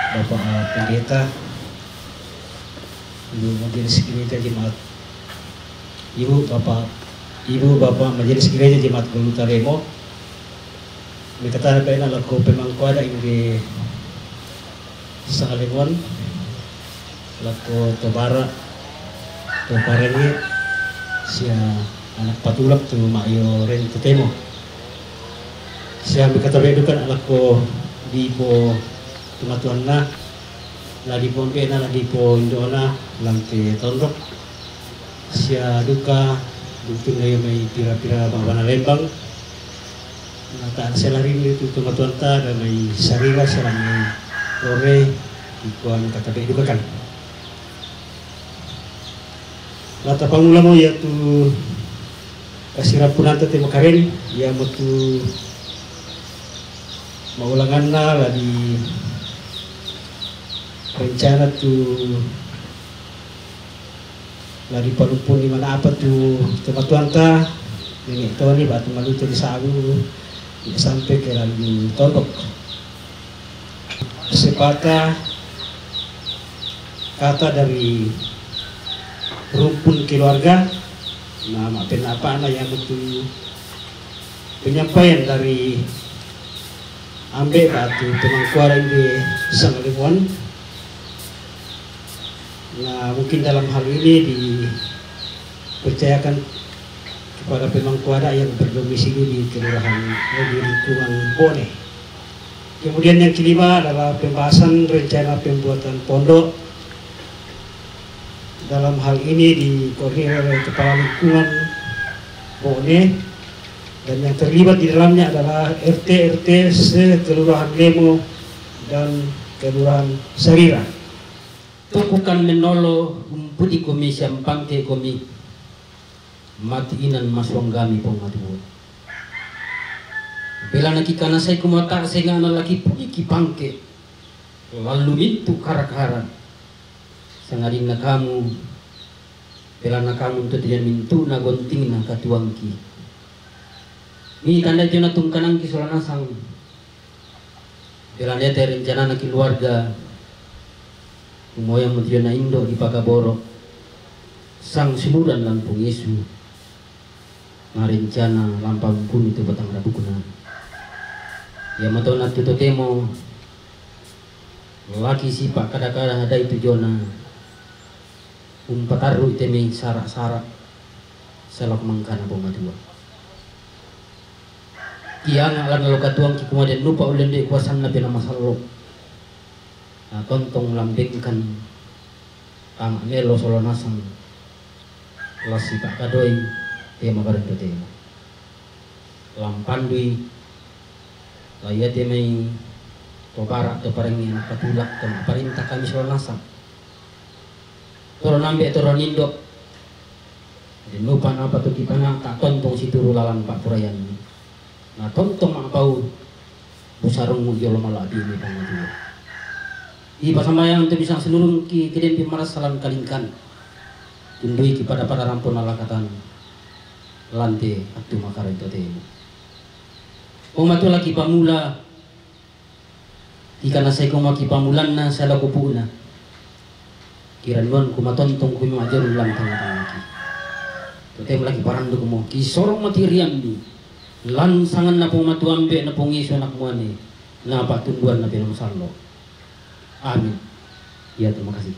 Bapak Pendeta, Ibu Majelis Gereja Jemaat, Ibu Bapak Majelis Gereja Jemaat Golota Remo, mikatan kaina laku pemangku ada ini Sahalimon, laku Tobara, Topareni, sia anak patulak tu Mayo Ren Tutemo. Sia mikatan bedukan laku di po tumatuan na di po pena di po indona lantai tondok. Sia duka mungkin ngayon may pira-pira bang Lembang. Nataan sila rin ito tumatuan ta na may sarila sila may lore ikuan katabi edukakan. Lata pangula mo ya tu kasirap po natin tayo makarin ya mo tu maulangan na lah di rencana tu lari palumpun di mana apa tu tempat ta ini Tony batu malu di sagu sampai ke lalu tondok sepatah kata dari rumpun keluarga nama apa anak yang betul penyampaian dari ambil batu teman kuara di Sangalimon. Nah, mungkin dalam hal ini dipercayakan kepada pemangkuada yang berdomisili di kelurahan di lingkungan Bone. Kemudian yang kelima adalah pembahasan rencana pembuatan pondok. Dalam hal ini dikoordinir oleh kepala lingkungan Bone dan yang terlibat di dalamnya adalah RT kelurahan Lemo dan kelurahan Sarira. Tukukan menolo umpudi komi siampangke komi mati inan maswanggami pong matuwa. Bila nakikana say kumata say nga nalaki pudi kipangke lalu mintu karak-karan sangaring na kamu bila na kamu tu tiyan mintu na gonting na katuangki. Ini tanda tiyo na tungkanang kisolanasang bila niya tayo rencana na keluarga umoyang mutiyo na Indo di Pagaboro sang simuran Lampung Yesu rencana lampang pun itu batang rabukuna ya matau na tututemo laki sipak kada-kada ada itu jona umpataru iteme sarak-sarak selok mangkana pomadua kiang alam lo katuang kemudian lupa ulende kuasan na pinamasalok. Nah, tontong lambingkan ang melo solonasang lasi pak kadoy tema barendo tema lampandui laya temai tobara to parengin patulak to parintah kami solonasang toron ambe toron indo dinupan apa tu kipana tak tontong situru lalan pak purayan nah tontong apau busarung mujolo maladi ni pangadu di pasamayang itu bisa seluruh kiden pimaras salam kalingkan tundui kepada para rampun alakatan lante atu makara itu temu umat lagi pamula ikana saya kumaki pamulan na sa lakupuna kiranwan kumatontong kumajar ulang tang-tang lagi temu lagi parang do mo kisorong matirian di lansangan na pumatuambe na pungiso na kumani na patunduan na pinamsalo. Amin. Ya, terima kasih.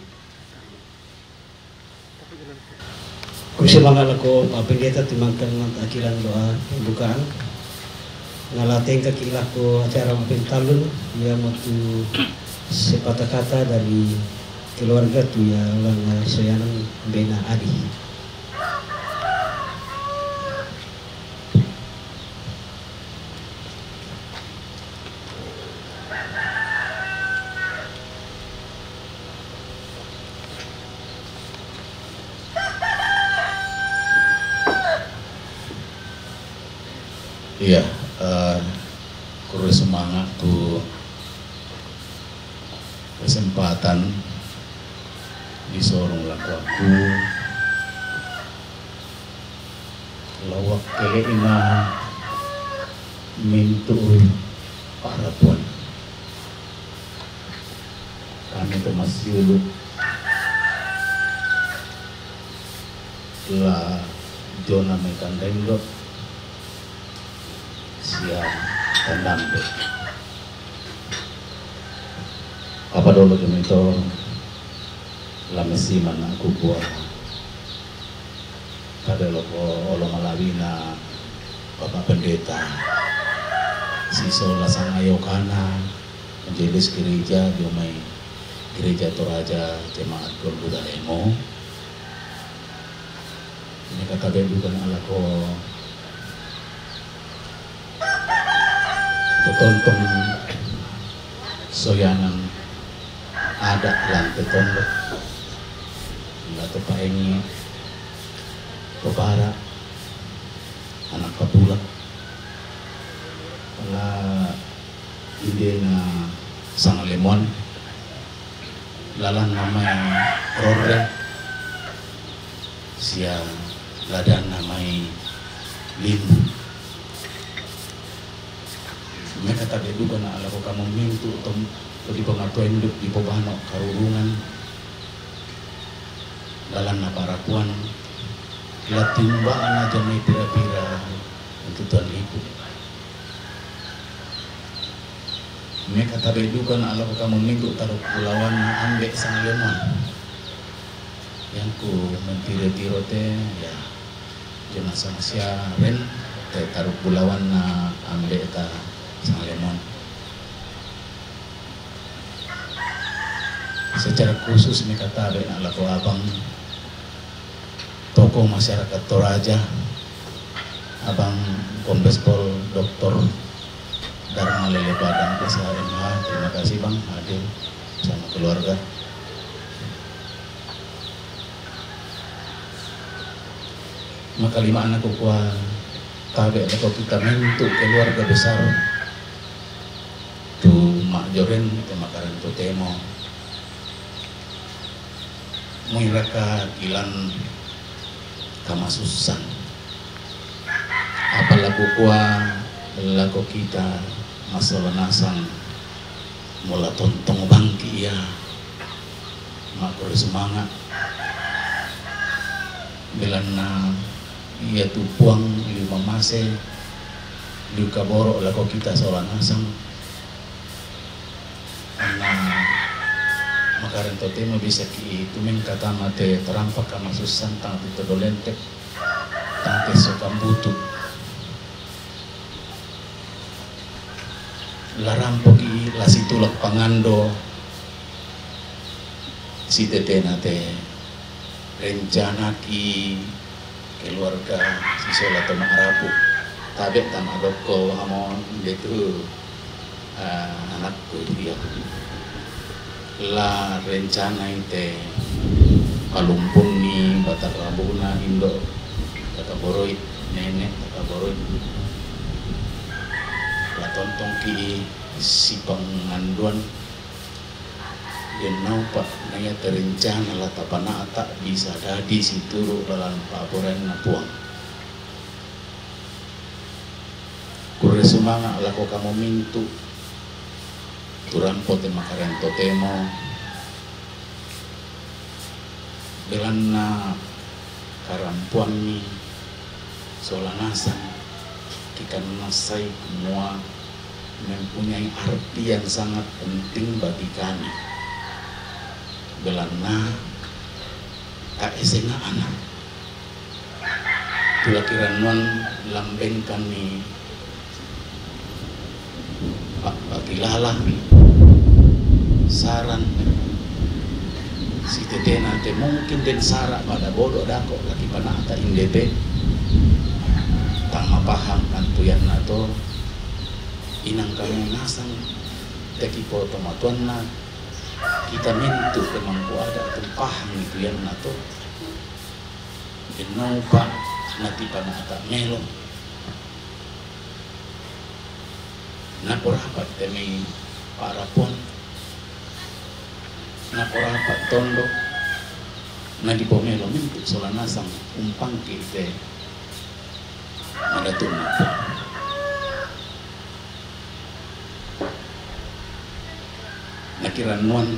Kursi bangga ko Pendeta timangkan akhiran doa pembukaan. Ngalateng kakilah ko acara mapintalun ya matu sepatah kata dari keluarga tu ya ulang soyanan bena adi. Iya, kurus semangat tuh kesempatan di sorong laku aku lawak kele ina mintu harapan kami itu masih dulu la Jona Mekandendo siang tandambe apa dulu kami itu la mesiman aku buat kada loko olo malawina Bapak Pendeta siso lasang ayo kana menjelis gereja diomai gereja Toraja Jemaat Golgota Emo ini kata bendukan ala ko tontong soyangan ada lantai tondok nggak tepaengi pebara anak kapula la ide na sang lemon lalang namanya Rore siang ladan namanya Limbu mereka tadi juga na ala ko kamu mintu atau di pengatuan hidup di pobano karurungan lalang na parakuan latimbaan aja may pira-pira untuk Tuhan Ibu mereka tabi juga na ala ko kamu minggu taruh pulauan ambek sang lemon yang ku mentiro-tiro teh ya jenazah sia ren teh taruh pulauan na ambek ta sang lemon secara khusus mereka tabi na ala ko abang tokoh masyarakat Toraja abang Kombes Pol Dr. Dharma Lele Padang SHMH terima kasih bang hadir sama keluarga maka 5 anak kukuha kabe atau kita mentu keluarga besar tu mak joren itu makaran tu temo muiraka kilan kamasusan apalaku kuah laku kita masalah nasang mula tontong bangki ya makro semangat belana ia tupuang ili mamase luka borok laku kita seolah nasang karena makaran totemo bisa ki tumen kata mate terampak kamasusan tang itu dolentek tang kesokam butut larampoki lasi tulak pangando si tete nate rencana ki keluarga si sola toma arapu tabek tama doko hamon gitu anakku dia la rencana ite palumpun ni batak rabuna indo kata boroid nenek kata boroid tontong ki si penganduan dia nampak naya terencana lah tapana tak bisa dadi si turu dalam paboran napuang kure sumanga lako kamu mintu turampo te makaran totemo belana karampuan ni solanasan ikan nasai semua mempunyai arti yang sangat penting bagi kami belana tak esenga anak tula kiranuan lambeng kami bagi lalah saran si tete nanti mungkin den sarak pada bodoh dako lagi panata indep tang paham kantuyan nato inang kami nasang teki po tomatuan na kita mintu kemampu ada paham itu yan nato genopa nati panata melo naporapat temi parapon naporapat tondo na di pomelo mintu solanasang umpang kite ada tumak nakiran nuan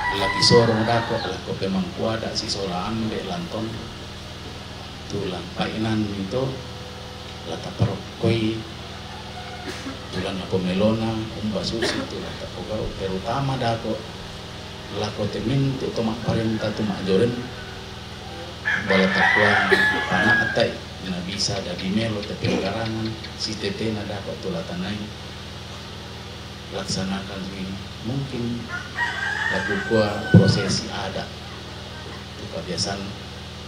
laki sorong dako lako pemangkuada si sola ambe lanton tulang painan itu lata parokoi tulang pomelona umba susi tulang tapogao terutama dako lako temin tu tomak parenta tu majoren bala takwa anak atai na bisa dari melo tapi karangan si tete na dako tulatanay laksanakan ini mungkin lagu gua prosesi ada itu kebiasaan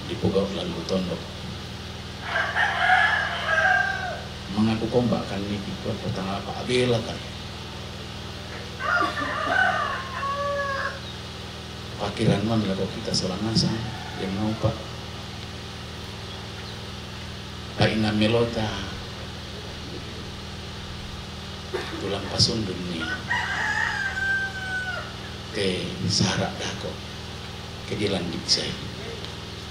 di pugau lalu tondok mengaku kombak kan ini gua petang apa abela kan pakiran man lagu kita seorang nasang yang mau pak paina melota tulang pasun dunia ke sarak dako ke dilan diksai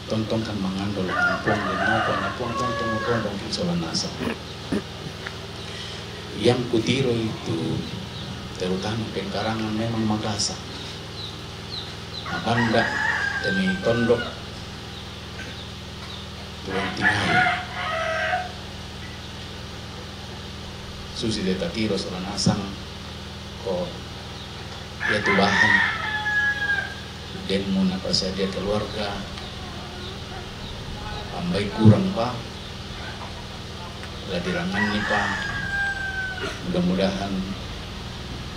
tontong kan mangandol ngampung dan mau ngampung tontong ngondong kisolan nasa yang kutiro itu terutama pengkarangan memang magasa banda demi tondok tulang tinggal susi de tatiro solan asang ko ya tubahan dan mau apa saja keluarga ambai kurang pak ladirangan nih pak mudah-mudahan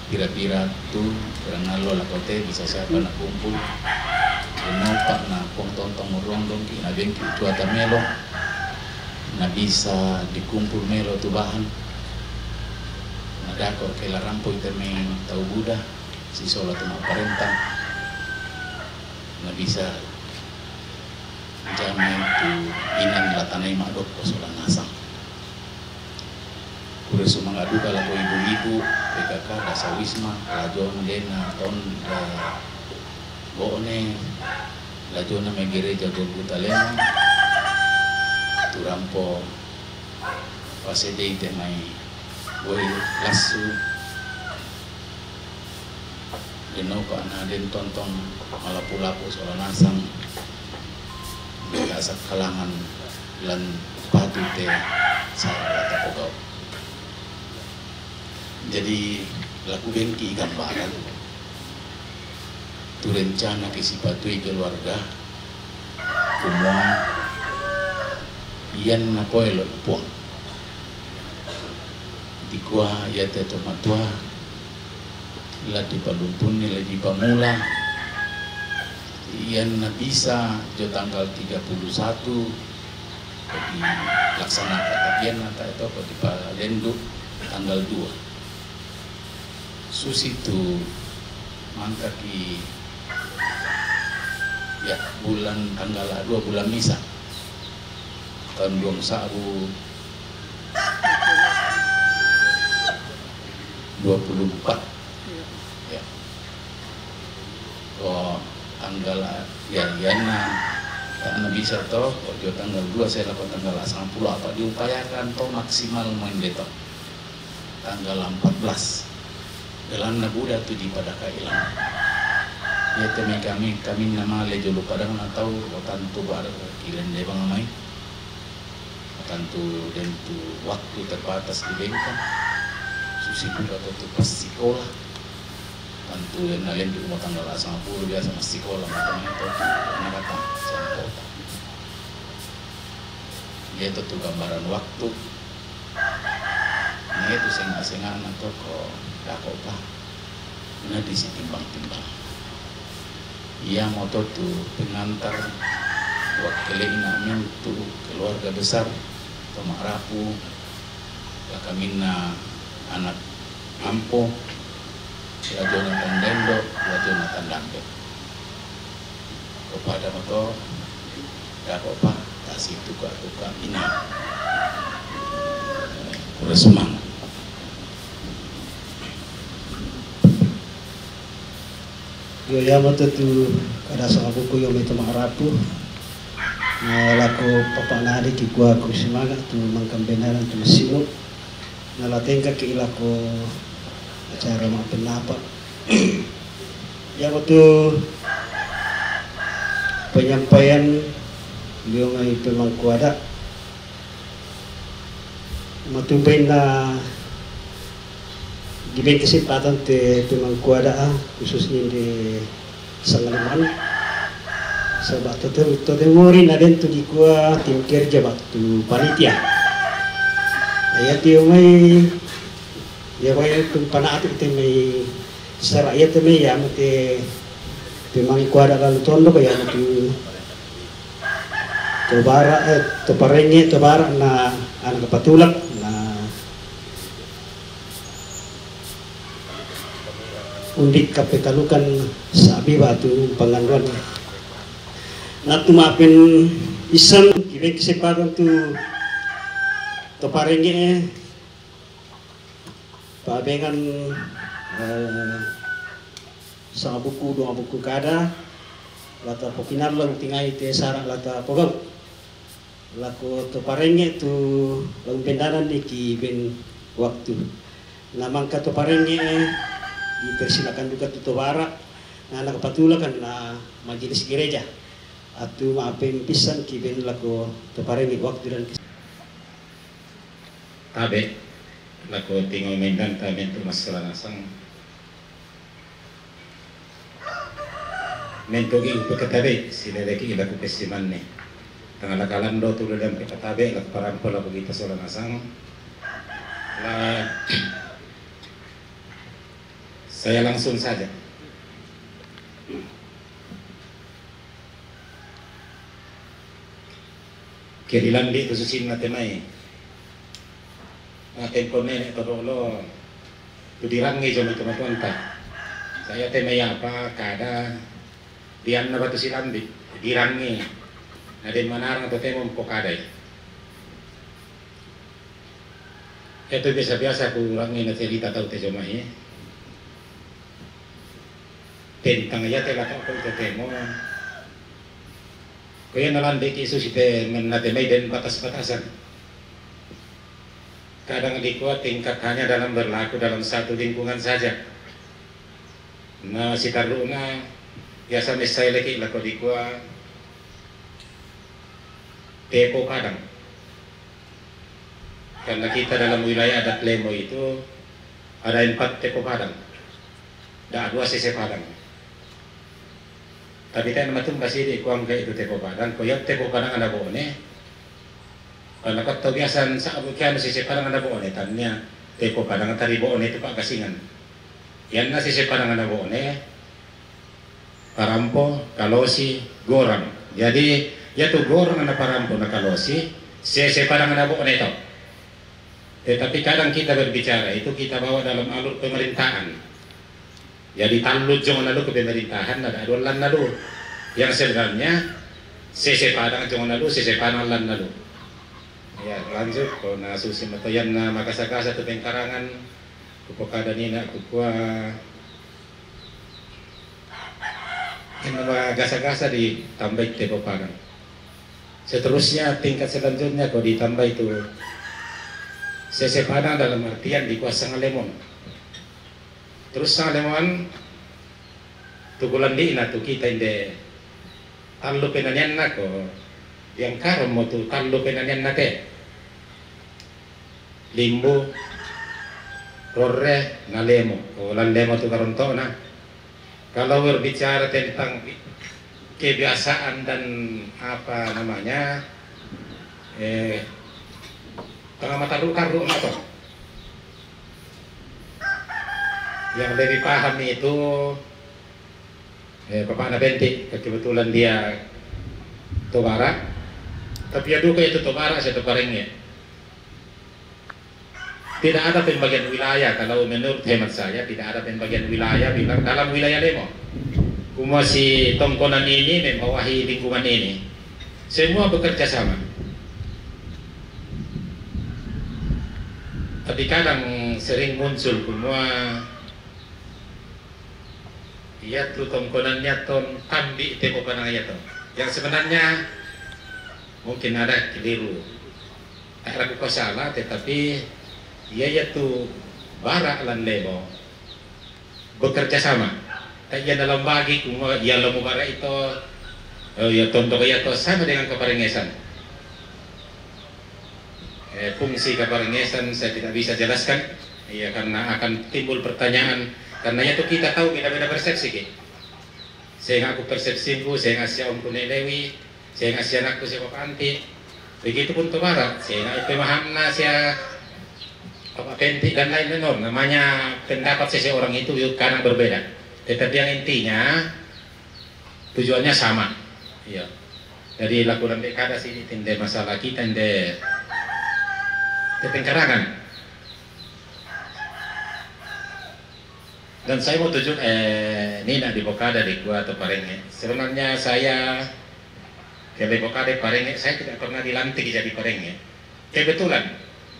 kira-kira tuh karena lo lah kote bisa siapa nak kumpul mau pak nak tontong murong dong kina bengki cuata melo nak bisa dikumpul melo tubahan ada kok kela rampo temeng tahu Buddha si sholat mau parentang nggak bisa jamin tu inan latanai makdok sholat nasang kuda sumang adu kalau ibu-ibu PKK dasa wisma lajon dena ton bone lajona megereja Golgutalena tu rampo pasede temai boy lasu denau ko ana den tonton malapu-lapu soal nasang biasa kalangan lan padu teh sarata tapogau jadi laku bengki gambaran tu rencana kisipatui keluarga kumua iyan na poelo puang dikua ya teto matua la di palumpun nilai di pamula iyan na bisa jo tanggal 31 di laksanakan kajian nata itu di Palembang tanggal 2 susitu mangka ki ya bulan tanggal 2 bulan misa tahun 2024 ya kok tanggal ya yana tak bisa toh kok tanggal 2 saya dapat tanggal 10 apa diupayakan toh maksimal main betok tanggal 14 dalam Buddha tu di pada kailan ya temi kami nama le dulu padang na tahu tantu bar kilen de bang mai tantu dan tu waktu terbatas di bengkel susi juga tu pas sekolah tantu dan nalen di rumah tanggal 10 biasa mesti sekolah macam itu ini kata sampai dia itu gambaran waktu nah itu sengat-sengat atau kok dakok pak nah disi timbang-timbang ia moto tu pengantar buat kelainan tu keluarga besar Tomak Rapu kakamina anak ampo Jonathan Dendo Jonathan Dambe kepada moto dakok pak kasih tukar-tukar ini udah semangat yo yama tu kada sa buku yo may tumarapu na lako papanari ki kuha ko simaga tu mangkambenaran tu masimo na latengka ki ilako acara mga penapa Ya waktu penyampaian beliau ngai pemangku ada matumbin na diberi kesempatan te pemangku ada khususnya di Sangaliman sebab totemorin ada tu di kuah tim kerja waktu panitia ayat dia mai ya mai pempanat itu mai secara ayat mai ya mati pemangku ada lalu tondo ya mati to parenge na anak patulak na undik kapitalukan sabi batu panganduan na tumapin isang ibig kesempatan to parenge pabengan sa buku dua buku kada lata pokinar lang tingay te sarang lata pogaw laku to parenge tu lang pendanan ni ki waktu namang ka to parenge dipersilakan juga tu barak na nakapatulakan na majelis gereja atau maapin pisan ki laku to parenge waktu dan tabe laku tingo mendan tabe tu masalah nasang mentogi upekatabe sileleki laku pesiman ne tangala kalando tu dalam pekatabe laku parampola begitu sola nasang la saya langsung saja kirilan di khususin na temay atin ko nene todolo tu dirangi jom itu matunta saya temay apa kada dian na batu silambi dirangi nadin manarang to temo pokaday ito biasa-biasa ku rangi na cerita tau te jomay tentang ya te laka ko te temo kaya nalandi ki susite menatemay den batas-batasan kadang dikuat tingkat hanya dalam berlaku dalam satu lingkungan saja na si taruna biasa mesay lagi lako dikuat tepo kadang karena kita dalam wilayah adat Lemo itu ada 4 tepo kadang ada 2 sese padang tapi tayo naman itong kasi di kuwang kayo ito tepo padang kuyag tepo padang ana boone karena katabiasan sa abukyan sese padang ana boone tanya tepo padang tari boone ito pa kasingan yan na sese padang ana boone parampo kalosi gorang jadi ya tu gorang ana parampo na kalosi sese padang ana boone ito tetapi kadang kita berbicara itu kita bawa dalam alur pemerintahan jadi talud jong nalu ke pemerintahan ada adulan nalu yang sebenarnya sese padang jong nalu sese padang lan nalu ya lanjut ko na susi matayan na makasakasa tu pengkarangan kupokada nina kukua yang gasa-gasa ditambah tepo padang seterusnya tingkat selanjutnya ko ditambah itu sese padang dalam artian dikuasa ngalemon terus sa lemon tugulan di na tu kita inde tallo penanyan na ko yang karon mo tu tallo penanyan na te limbo rorre na lemo o lan lemo tu karon to na kalau berbicara tentang kebiasaan dan apa namanya tengah mata taruh na to yang lebih paham itu Bapak Nabenti kebetulan dia Tobara tapi ya duka itu Tobara saya Tobarengnya tidak ada pembagian wilayah kalau menurut hemat saya tidak ada pembagian wilayah bilang dalam wilayah Lemo kumua si tongkonan ini membawahi lingkungan ini semua bekerja sama tapi kadang sering muncul kumua iya tu tongkonannya ton tambi tepo panangaya to yang sebenarnya mungkin ada keliru tak ragu ko salah tetapi iya ya tu barak lan lemo bekerja sama Tanya dalam bagi kumua dia lumubara itu ya contoh ya to sama dengan keparengesan. Fungsi keparengesan saya tidak bisa jelaskan ya karena akan timbul pertanyaan karena itu kita tahu beda-beda persepsi ke. Saya ngaku persepsiku, saya ngasih omku Dewi, saya ngasih anakku si Bapak Anti. Begitupun to barat, saya ngasih pemahamna saya Bapak Penti dan lain-lain namanya pendapat seseorang itu kadang berbeda. Tetapi yang intinya tujuannya sama. Iya. Jadi lakukan dekada sini tende masalah kita tende ketengkarangan. Dan saya mau tujuan Nina di Bokada di gua atau Parenge. Sebenarnya saya ke Bokada Parenge saya tidak pernah dilantik jadi Parenge. Kebetulan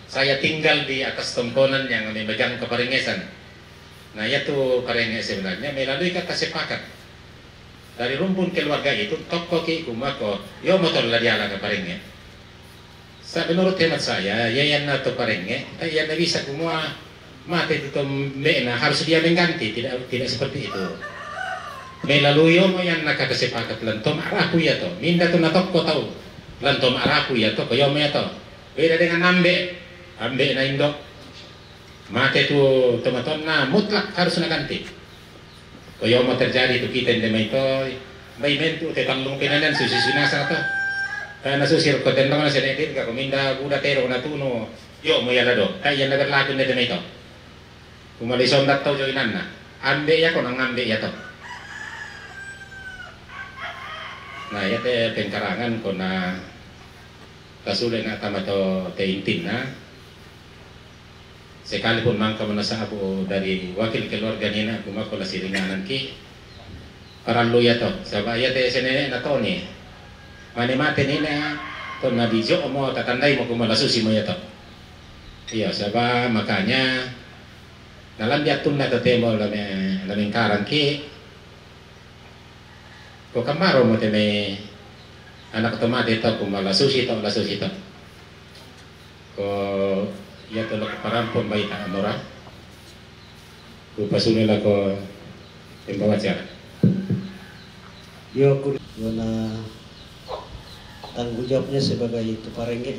saya tinggal di atas tontonan yang memegang keparengesan. Nah yaitu Parenge sebenarnya melalui kata sepakat dari rumpun keluarga itu toko ki kumako yo motor lah diala ke Parenge. Menurut hemat saya yayan atau Parenge yang bisa kumua mati itu mena harus dia mengganti tidak seperti itu. Melalui yo mo yang nak sepakat lantom araku ya to minda tu na toko tahu lantom araku ya to yo mo ya to beda dengan ambe na indok. Maka itu teman-teman nah mutlak harus naganti. Kaya mau terjadi itu kita yang itu may mentu tetang lumpinan susi sinasa to. Karena susir ko tendang na senedit ka kuminda buda tero na tuno. Yo mo yala do. Kaya na berlaku na ito. Kumalison dat tao joinan na. Ambe ya ko nang ambe ya to. Nah ya te pengkarangan ko na kasulen na tama to teintin na. Sekalipun mangka menasa aku dari wakil keluarga nina aku mako la siringanan ki parang luya to sabaya te senene na to ni mani mate nina to na bijo mo tatandai mo kumalasusi mo ya to iya saba makanya dalam diatun na to temo laming karang ki ko kamaro mo te me anak to mate to kumalasusi to ko ya tolong parampon bayi tak amora. Kupasunila ko tembawa cara. Yo aku tanggung jawabnya sebagai itu Parenge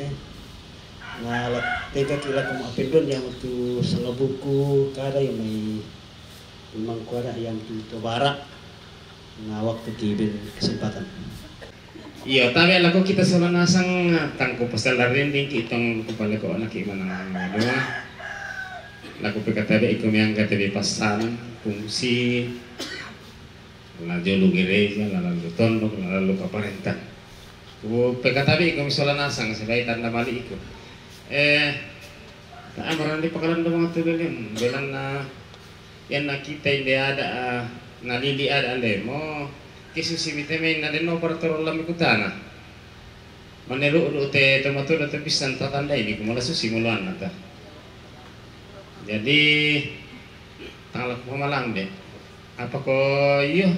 na tega kila kum apendon yang tu selabuku kada yang may memang kuada yang tu barak na waktu kibin kesempatan. Iya, tapi laku kita selalu nasang tangko pasal larin din kitong kupala ko anak iman ang doa. Laku pekatabi ikum yang katabi pasan fungsi la jolu gereja la lalu tondok la lalu kaparentan. Ku pekatabi ikum selalu nasang sebagai tanda mali ikum. Amaran di pakalan do mga tulilin belan na yan na kita hindi ada nalili ada ande mo kisusi vitamin na deno para toro lami kutana manelu te tomato te pisan tatanda ini kumala susi muluan nata jadi talak pamalang de apa ko iyo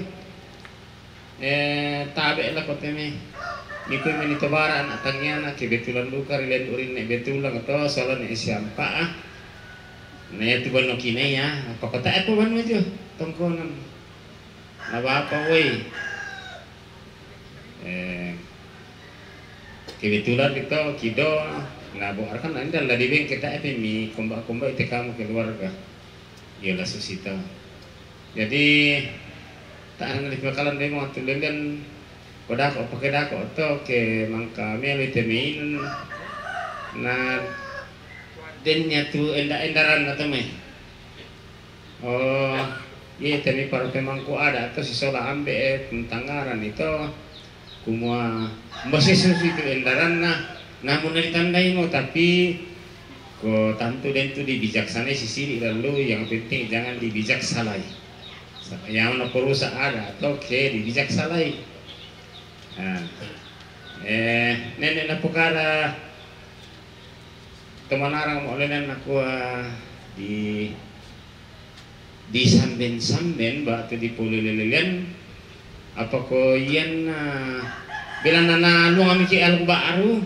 tabe la ko teme niko menito bara anak tangnya na kebetulan luka rilen urin ne betulan to soalnya siapa ne tu bano kine ya apa kota apa bano itu tongkonan apa woi kebetulan kita kido nabuarkan anda lah di beng kita mi komba itu kamu keluarga ialah susita jadi tak ada di bakalan demo atau dengan kodak apa kedak atau ke mangka meli temin na dennya tu endaran atau me oh iya tapi para pemangku ada atau si sola ambe tentangaran itu kumua masih itu endaran namun ditandai mo tapi ko tantu den tu dibijaksana sisi lalu yang penting jangan dibijaksalai yang na perusa ada atau ke dibijaksalai nenek na pukara temanarang mo lenan aku di samben batu di pulililian apa ko yan bilang na lu ngami ki algo baru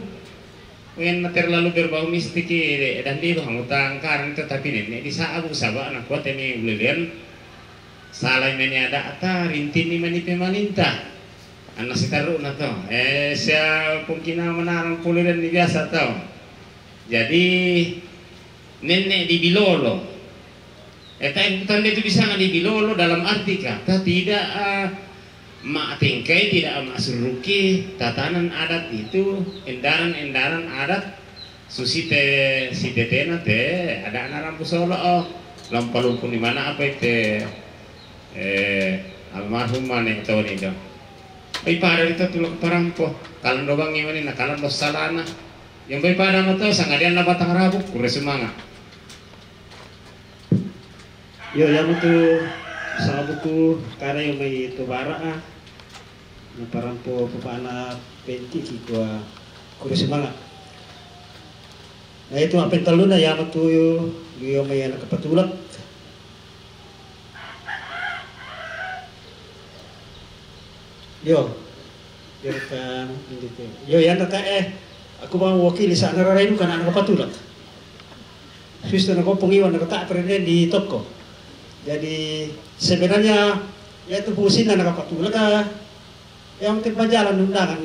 yan na terlalu berbau mistik dan di lo hangutang karang tetapi nenek di sa abu sabak na kuat ini ulilian Salai meni ada ata rintin ni meni pemerintah. Anak si taruh na to. Siya pungkina menarang puliran ni biasa to. Jadi nenek di Bilolo. Tanda itu bisa nggak di Bilolo dalam arti kata tidak mak tingkai, tidak mak suruki, tatanan adat itu, endaran adat susi si tetena te ada anak rampu solo oh lampalupun di mana apa itu almarhum mana yang tahu nih dong. Bayi pada itu tulak parampo, kalau dobang ini nak kalau dos salana, yang bayi pada mau tahu sangadian na batang rabuk kure semangat. Yo yang itu sa buku karena yang may tubara na parampo pupana penti kikwa kure semangat. Nah itu apa yang terlalu na yang itu yung may anak kapatulak. Yo kan gitu. Yo yang kata aku bang wakili sa nararainu kan anak kapatulak. Suster na ko pengiwan na kata pernah di toko. Jadi sebenarnya ya itu pusin na nakapatulak yang terpajalan undangan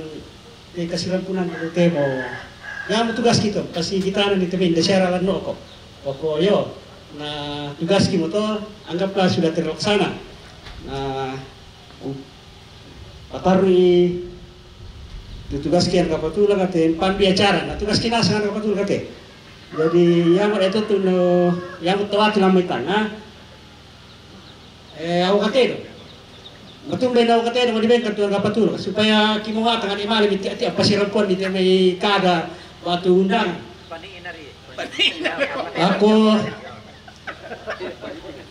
di kasirampunan ng temo. Yang tugas kita kasi kita na dito di syaralan no ko. Oko yo na tugas kita to anggaplah sudah terlaksana. Nah patari tugas kian kapatulak kate panbi acara. Nah tugas kita sangat kapatulak kate. Jadi yang itu tuh yang tawag lamay tanga ako kate. Matumbay na ako kate ng dibenta tuang kapatulak supaya kimunga tangan imali biti pasirampon dito may kada batu undang. Ako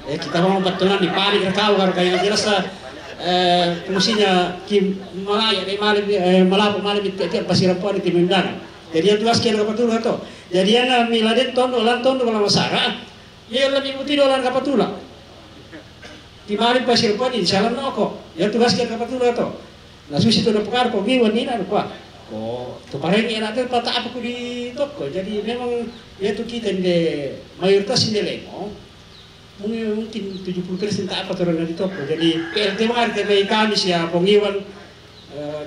kita mau batunan di panik kau karo kaya jelas fungsinya kim malaya di malam malapok malam itu pasirampon di undang. Jadi yang tugas kian kapatulak to. Jadi yang miladen tondo kalau masara, ya lebih putih dolan kapatulak. Di malam pasirampon di salam noko. Yang tugas kian kapatulak to. Nah susi to na pekar po biwan ni na pa. Oh, tu pareng enak tu patah apa ku di toko. Jadi memang ya tu kita di mayoritas ini lemo. Mungkin 70% tak apa turun di toko. Jadi PLT mengarti bayi kami siya pengiwan.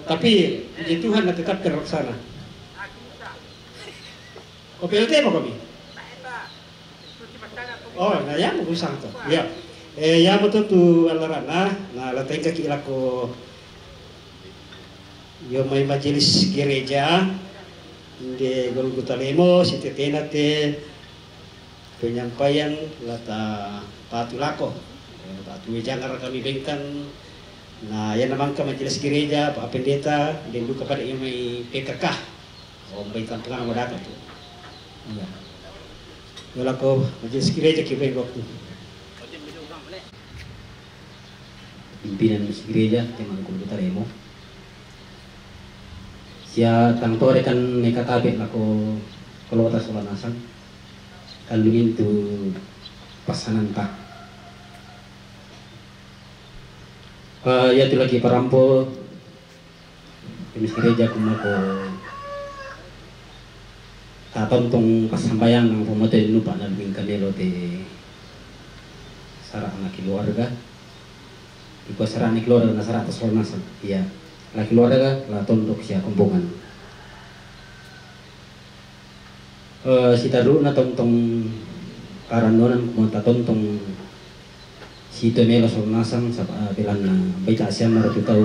Tapi puji Tuhan tetap terlaksana. Oh PLT apa kami? Oh, nah ya mau usang tu. Ya, ya betul tu alarana. Nah lateng kaki ilako. Yung may majelis gereja di Golgota Lemo si tetena te penyampaian lata patulako patu jangan kami bengkan nah yan naman ka majelis gereja Pak Pendeta dan juga kepada yung may PKK o may tantungan mo dapat tu iya wala ko majelis gereja kibay waktu pimpinan majelis gereja teman Golgota Lemo. Siya tangtore kan nekatabi ako kalota sa lanasan kalungin tu pasanan ta. Ya tu lagi parampo jenis gereja kumako tatontong pasambayang ng pumote nupa na luming kamelo te sarang na keluarga. Iko sarang ni keluarga na sarang sa lanasan. Iya. La keluarga la tondok siya kumbungan. Si taru na tontong karandonan kumonta tontong si Tomelo sornasang sa bilang na baita siya marutu tau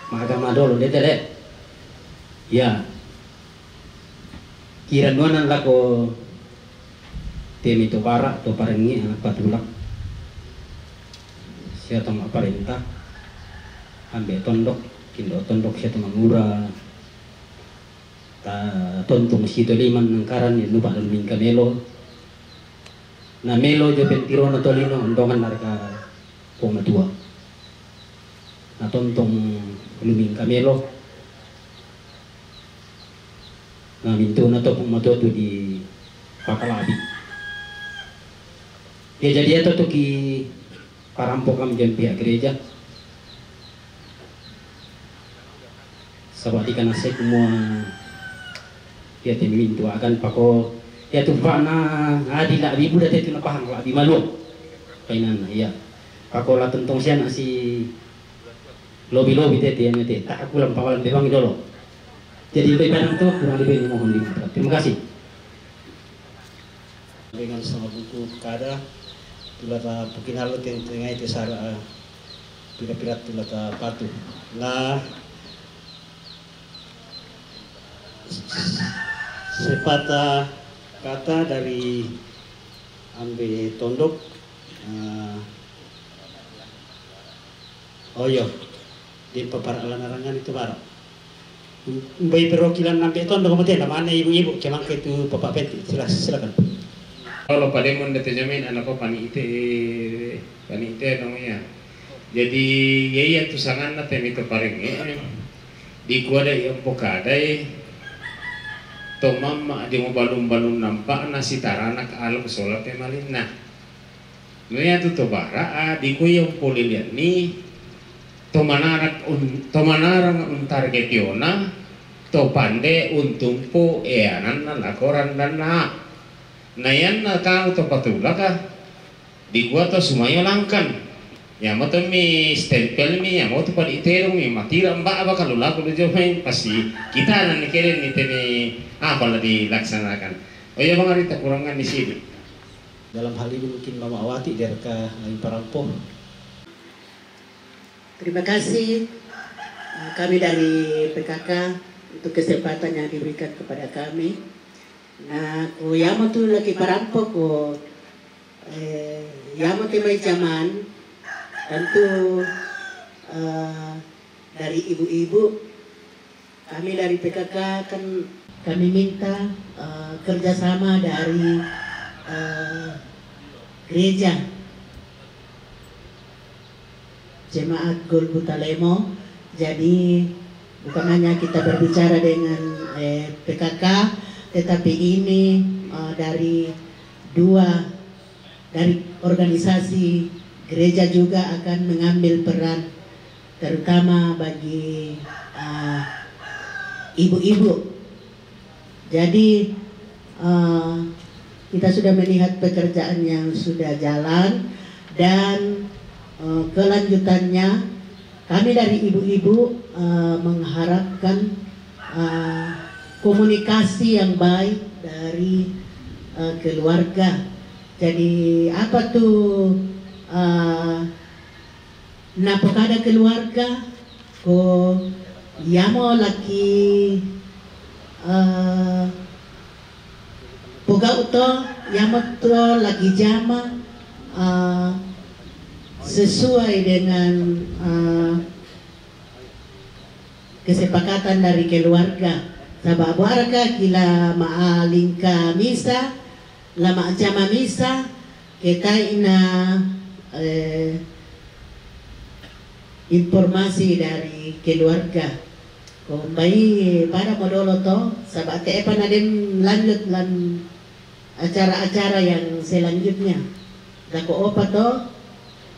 maagama dolo dete. Ya. Kirandonan lako temi to para to parengi anak patulak. Siya tong aparenta ambil tondok kindo tondok siya tumangura ta tontong sito liman ng karan ni lupa luming kamelo na melo jo pentiro na tolino ondongan narka pong matua na tontong luming kamelo na minto na to pong matua to di pakalabi ya jadi ito to ki parampo kami dyan pihak gereja sabat ikan nasi semua dia temin tu akan pako ya tu na adi nak ibu dah tu nak pahang lah di malu kainan ya Ako la tentong siya na si lobby tete yang tete tak aku lampawan bebang dulu. Jadi beban itu kurang lebih mohon dimaklum. Terima kasih. Dengan sama buku kada tulata pukinalo tengah itu sara pirat tulata patu. Nah sepatah kata dari ambe tondok oyo di paparalan-arangan itu baru bayi perwakilan ambe tondok kemudian mana ibu-ibu kemang itu Bapak Penti silakan. Kalau pada mau jamin anak ko panite namanya. Jadi yaya tu sangan na temito pareng di gua ada yang pokadai to mama di mo balum nampak nasi taranak alam solat malin nah. Nuya tu to bara di ko yung polilian ni to manarang target yona to pande untumpo anan na lakoran dan na. Nayan na kau to patula ka di gua to sumayo langkan ya mo to mi stempel mi ya mo to pad itero mi matira mbak apa kalau laku do jomain pasti kita nan keren ni tene apa lah dilaksanakan. Oh ya bang Arita kurangan di sini. Dalam hal ini mungkin Mama Awati dari lain Parampong. Terima kasih kami dari PKK untuk kesempatan yang diberikan kepada kami. Nah, ko yamo tu lagi Parampong ko yamo timay zaman tentu dari ibu-ibu kami dari PKK kan kami minta kerjasama dari gereja Jemaat Golgota Lemo. Jadi bukan hanya kita berbicara dengan PKK, tetapi ini dari organisasi gereja juga akan mengambil peran terutama bagi ibu-ibu. Jadi kita sudah melihat pekerjaan yang sudah jalan dan kelanjutannya kami dari ibu-ibu mengharapkan komunikasi yang baik dari keluarga. Jadi apa tuh napokada keluarga ko yamo laki poga uto yamo to lagi jama sesuai dengan kesepakatan dari keluarga. Sabab warga kila maalingka misa, lama jama misa, kita ina informasi dari keluarga. Kumbai para modolo to, sabab teepan adin lanjut lan acara-acara yang selanjutnya. Dako opa to,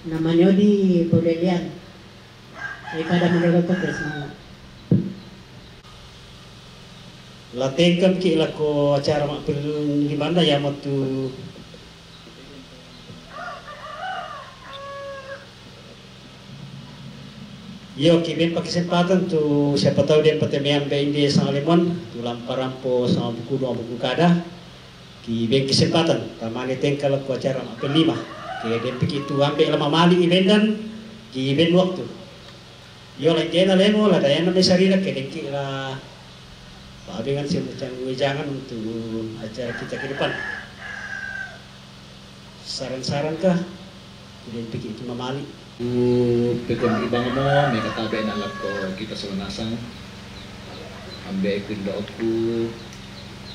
namanya di Podelian. Daripada modolo to bersama. Latengkan ki lako acara mak perlu di mana ya matu yo kirim pakai kesempatan tu siapa tahu dia petemian BND sang lemon tu lamparampo sama buku kada ki ben kesempatan tamani tengkal lako acara mak pelima ki dia pikir tu ambil lama mali eventan ki ben waktu yo lagi na lemo la dayana mesarila ke dengki la dengan semacam wejangan untuk acara kita ke depan. Saran-saran kah? Kemudian pikir itu mamali. Pekon ibang mo, may katabi na lang ko kita sa manasang. Ambe pinda aku,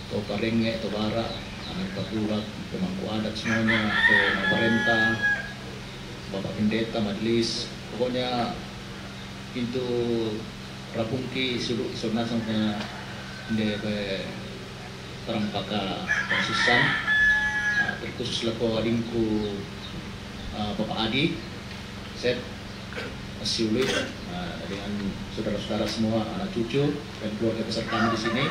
to parenge, to bara, anak patulat, pemangku adat semuanya, to nabarenta, bapak pendeta, majelis. Pokoknya pintu rapungki suruh sonasang na hindi terampaka konsusan terkhusus lako adingku Bapak Adi Set masih ulit dengan saudara-saudara semua anak cucu dan keluarga besar kami di sini.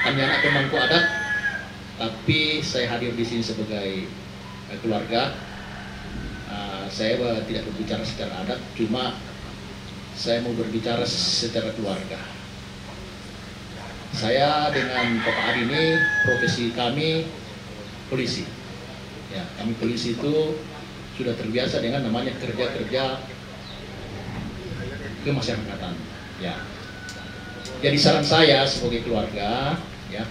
Kami anak pemangku adat tapi saya hadir di sini sebagai keluarga Saya tidak berbicara secara adat, cuma saya mau berbicara secara keluarga. Saya dengan Bapak Adi ini, profesi kami polisi. Ya, kami polisi itu sudah terbiasa dengan namanya kerja-kerja kemasyarakatan. Ya. Jadi saran saya sebagai keluarga, ya,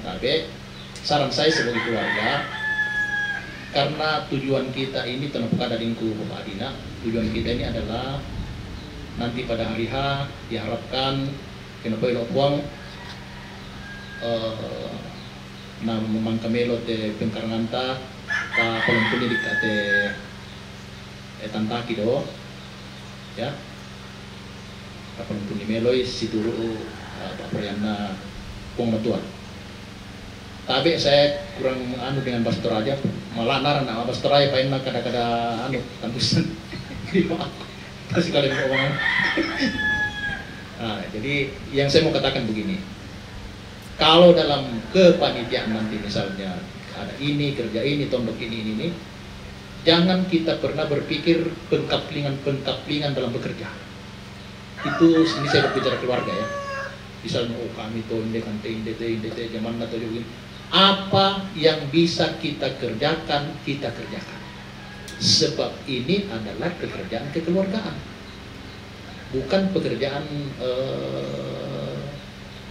saran saya sebagai keluarga, karena tujuan kita ini tanpa kada dingku Bapak Adina, tujuan kita ini adalah nanti pada hari H diharapkan kenapa ilok buang na memangkamelo te pengkaranganta ka pulumpuni di kate tantaki do, ya, ka pulumpuni meloy situru Pak Priana Pong Matuan. Tapi saya kurang anu dengan Pastor aja, malah naran nama Pastor aja paling kada-kada anu tambusan. Masih kalian ngomong. Nah, jadi yang saya mau katakan begini. Kalau dalam kepanitiaan nanti misalnya ada ini, kerja ini, tondok ini, jangan kita pernah berpikir pengkaplingan dalam bekerja. Itu ini saya berbicara keluarga ya. Misalnya kami tuh indete zaman atau begini. Apa yang bisa kita kerjakan, kita kerjakan. Sebab ini adalah pekerjaan kekeluargaan. Bukan pekerjaan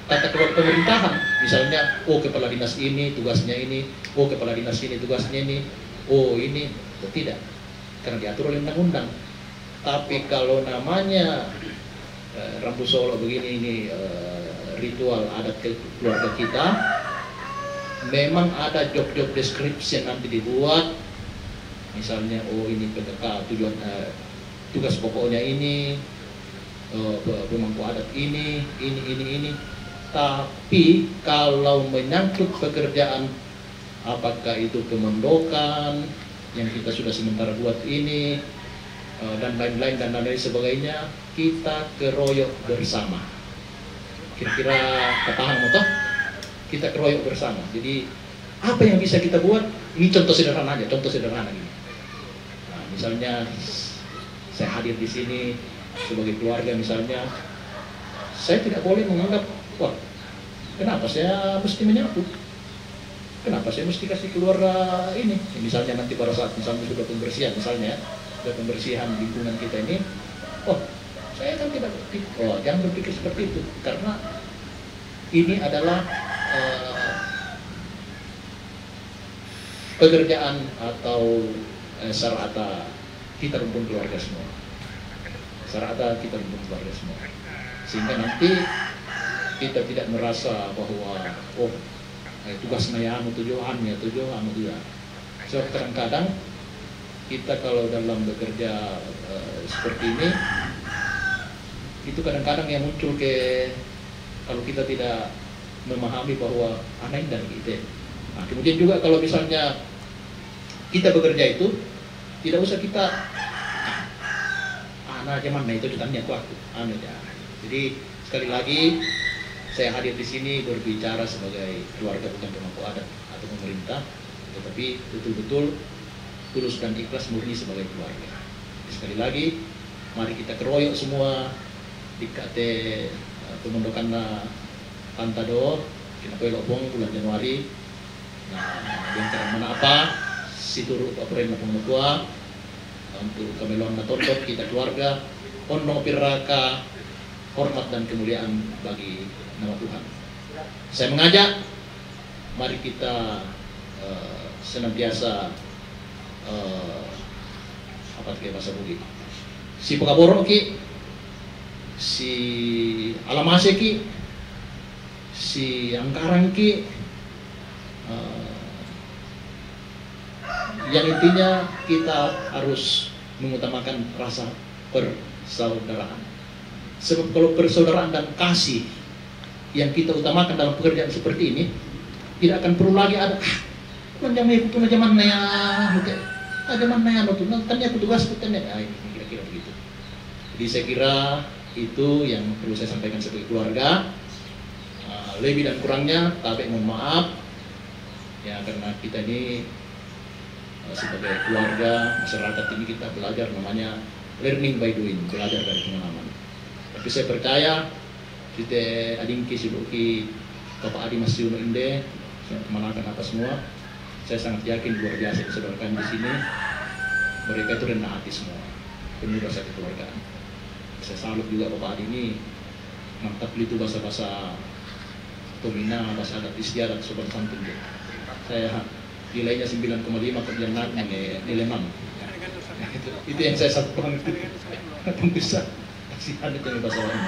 tata kelola pemerintahan. Misalnya, kepala dinas ini tugasnya ini, kepala dinas ini tugasnya ini, ini tidak, karena diatur oleh undang-undang. Tapi kalau namanya Rambu Solo begini ini ritual adat keluarga kita, memang ada job description nanti dibuat. Misalnya, ini PKK tujuan tugas pokoknya ini, pemangku adat ini. Tapi kalau menyangkut pekerjaan, apakah itu kemondokan yang kita sudah sementara buat ini dan lain-lain sebagainya, kita keroyok bersama. Kira-kira ketahan motor, kita keroyok bersama. Jadi apa yang bisa kita buat? Ini contoh sederhana aja, gini. Nah, misalnya saya hadir di sini sebagai keluarga, misalnya saya tidak boleh menganggap, wah, kenapa saya mesti menyapu? Kenapa saya mesti kasih keluar ini? Misalnya nanti pada saat misalnya sudah pembersihan, sudah pembersihan lingkungan kita ini, saya kan tidak berpikir, jangan berpikir seperti itu, karena ini adalah pekerjaan atau sarata kita rumpun keluarga semua. Sarata kita rumpun keluarga semua. Sehingga nanti kita tidak merasa bahwa tugasnya ya tujuan. So kadang-kadang kita kalau dalam bekerja seperti ini, itu kadang-kadang yang muncul kalau kita tidak memahami bahwa anak dan kita. Nah, kemudian juga kalau misalnya kita bekerja itu tidak usah kita anak zaman itu ditanya aku ya. Jadi sekali lagi saya hadir di sini berbicara sebagai keluarga, bukan pemangku adat atau pemerintah, tetapi betul-betul tulus dan ikhlas murni sebagai keluarga. Jadi, sekali lagi mari kita keroyok semua di KT pemondokan Pantado kita pelopong bulan Januari. Nah, yang cara mana apa situru apren na pengutua untuk kameluan na tondok kita keluarga ono piraka hormat dan kemuliaan bagi nama Tuhan. Saya mengajak mari kita senantiasa apa kayak bahasa Bugis, si Pekaboro ki, si Alamase ki, si Angkarang ki, yang intinya kita harus mengutamakan rasa persaudaraan. Sebab kalau persaudaraan dan kasih yang kita utamakan dalam pekerjaan seperti ini, tidak akan perlu lagi ada zaman naya tanya petugas ini kira-kira begitu. Jadi saya kira itu yang perlu saya sampaikan sebagai keluarga. Lebih dan kurangnya tapi mohon maaf ya, karena kita ini sebagai keluarga masyarakat ini kita belajar namanya learning by doing, belajar dari pengalaman. Tapi saya percaya kita adingki sibuki Bapak Adi Mas Yuno Inde menangkan apa semua. Saya sangat yakin luar biasa saudarakan di sini. Mereka itu rendah hati semua, penuh rasa kekeluargaan. Saya salut juga Bapak Adi ini mantap itu bahasa-bahasa Tomina, bahasa adat istiadat sobat santun dia. Saya nilainya 9,5 kemudian naik nilai 6. Itu yang saya sampaikan itu. Bisa kasihan itu bahasa lain.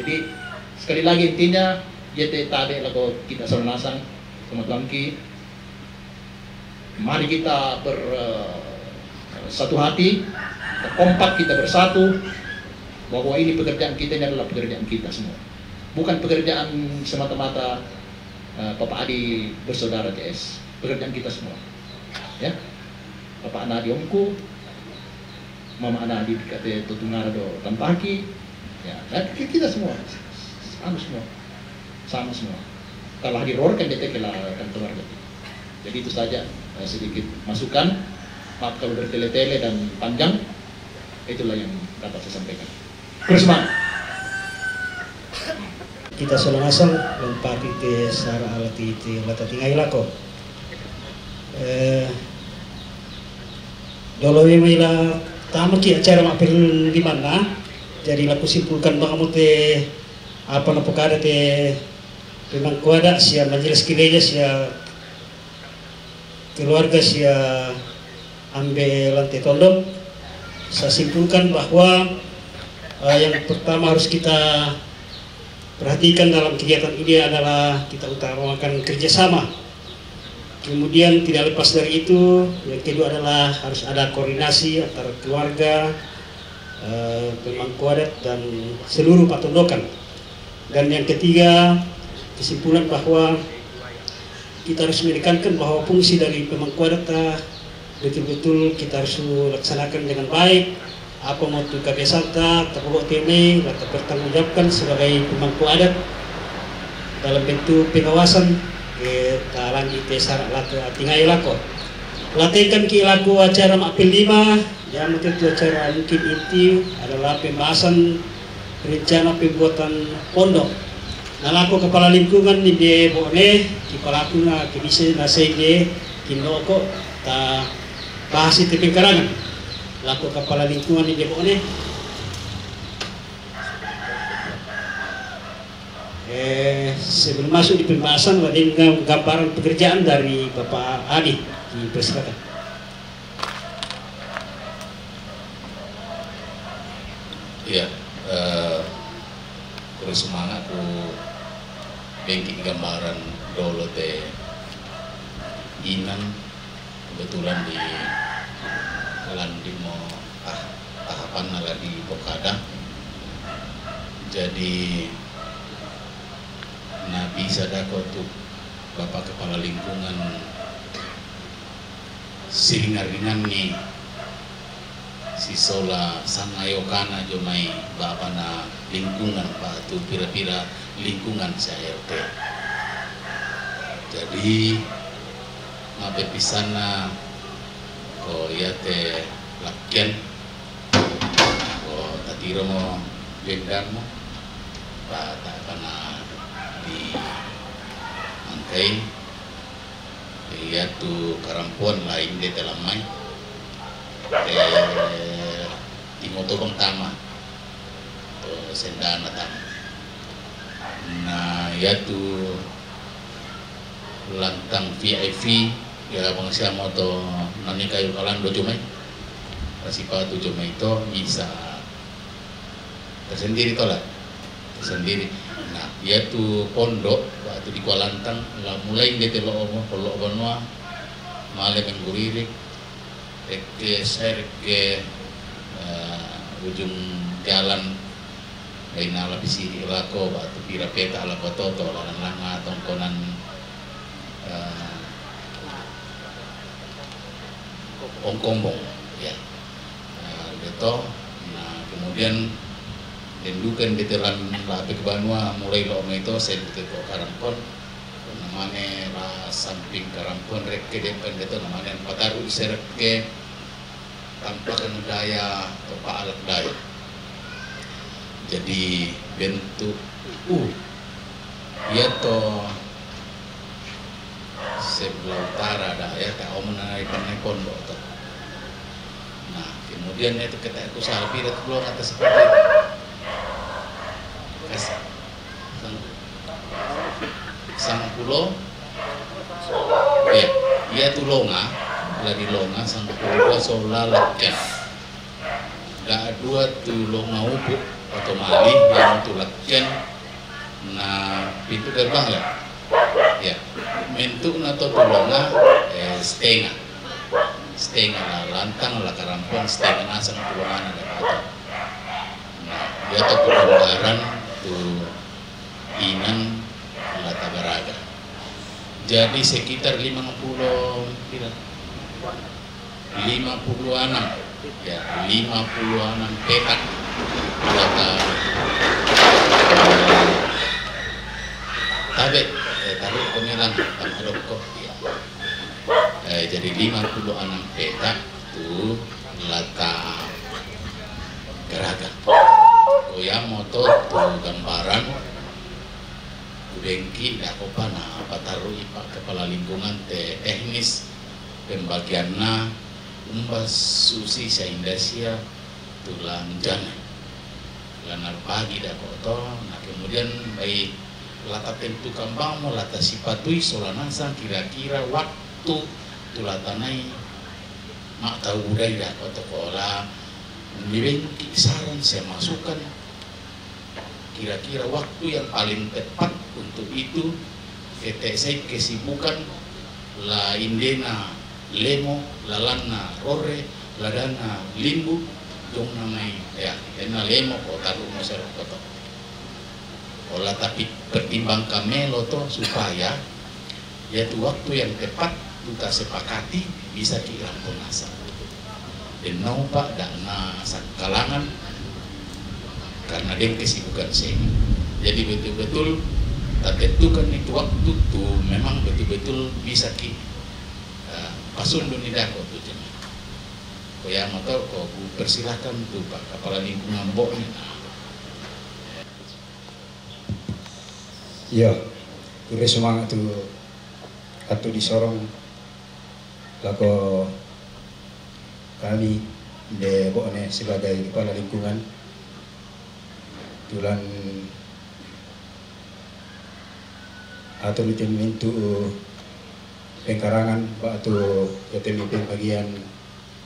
Jadi sekali lagi intinya JT tadi lagu kita sonasang sama Tuanki. Mari kita bersatu hati, kita kompak, kita bersatu bahwa ini pekerjaan kita, ini adalah pekerjaan kita semua. Bukan pekerjaan semata-mata Bapak Adi bersaudara TS, pekerjaan kita semua. Ya, Bapak Nadi Omku, Mama Nadi kata Tutungarado Tampaki, ya, kita semua, sama semua. Kalau hadir kan dia kelah kan keluarga. Jadi itu saja sedikit masukan. Maaf kalau bertele-tele dan panjang. Itulah yang dapat saya sampaikan. Bersama. Kita solangasang lempati te sara alati te lata tingai lako. Dolo mila tamaki acara mapil di mana. Jadi laku simpulkan bangamu te apa na pokada te memang kuada sia majelis gereja sia keluarga sia ambil lantai tondok. Saya simpulkan bahwa yang pertama harus kita perhatikan dalam kegiatan ini adalah kita utamakan kerjasama. Kemudian tidak lepas dari itu, yang kedua adalah harus ada koordinasi antara keluarga, pemangku adat dan seluruh patondokan. Dan yang ketiga, kesimpulan bahwa kita harus menekankan bahwa fungsi dari pemangku adat betul-betul kita harus laksanakan dengan baik. Apa mau tu kabesata, tapobok teme, atau bertanggungjawabkan sebagai pemangku adat dalam bentuk pengawasan talang ite sarak latu tingai lako. Latihan ki laku acara mapil 5, yang mungkin acara mungkin inti adalah pembahasan rencana pembuatan pondok. Nah laku kepala lingkungan ni dia boleh kepala aku na kibise nasai dia kinoko ta bahas itu pengkarangan. Laku kepala lingkungan di Depok ini sebelum masuk di pembahasan ada gambaran pekerjaan dari Bapak Adi, dipersilakan. Iya, terus semangat ku bikin gambaran dolo teh Inan kebetulan di landi mau tahapan nala di Bokada. Jadi Nabi sadako tuh Bapak Kepala Lingkungan siringar-ringan nih si sola sangayokana jomai Bapak na lingkungan Pak tuh pira-pira lingkungan saya teh. Jadi ngabe pisana ko iya teh lakian ko tatiro mo gendang mo pa takana di angkai iya tu karampuan lain de telamai timoto bang tama to sendana tama nah iya tu lantang VIP ya bang siya mo to nani kayo kalan do cumay pasipa tu cumay itu bisa tersendiri tolak tersendiri. Nah dia tu pondok waktu di Kuala Lantang lah mulai dia telo omo polo banua male mengguririk ke serke ujung jalan lain ala bisi lako waktu pira peta ala kototo lan langa tongkonan Ongkombong ya gitu. Nah kemudian dendukan veteran lape ke Banua mulai lo itu saya ke Karangkon namanya la samping karampuan reke depan itu namanya pataru serke tampakan daya atau alat daya. Jadi bentuk ia to sebelah utara dah ya tak om menaikkan pondok tu. Nah kemudian itu kita aku salpi itu belum kata seperti itu. Sang pulau ya ia tu longa lagi longa sang pulau solalakan gak dua tu longa ubuk atau mali yang tu lakian na pintu gerbang lah ya bentuk na to tulonga setengah lah lantang lah karampuan setengah nasang tulongan ada kata nah dia to pelonggaran tu inan la tabaraga jadi sekitar 56 ya 56 petak kata tabe taruh pemilang tamadok kok ya. Jadi 56 petak tu lata geraga ya moto tu gambaran dengki dak opana pataru ipak kepala lingkungan teknis pembagianna umbas susi saindasia tulang jana lanar pagi dak koto nah kemudian baik lata tentu kambang mau lata sipatui solanasa kira-kira waktu tulatanai mak tahu budaya dak koto kola dibengki saran saya masukkan kira-kira waktu yang paling tepat untuk itu saya kesibukan la indena lemo lalana rore ladana limbu dong namai ya kena lemo kok taruh masyarakat kota olah tapi pertimbang kamelo to supaya yaitu waktu yang tepat kita sepakati bisa dirangkul nasa dan nampak dana kalangan karena dia kesibukan saya jadi betul-betul tak tentukan itu waktu tuh memang betul-betul bisa ki pasun dunida kok tuh jadi kau yang mau tahu kau persilahkan tuh Pak Kepala Lingkungan Boknya iya udah semangat tuh atau disorong lako kami de Boknya sebagai Kepala Lingkungan tulan atau tim mintu pengkarangan atau tim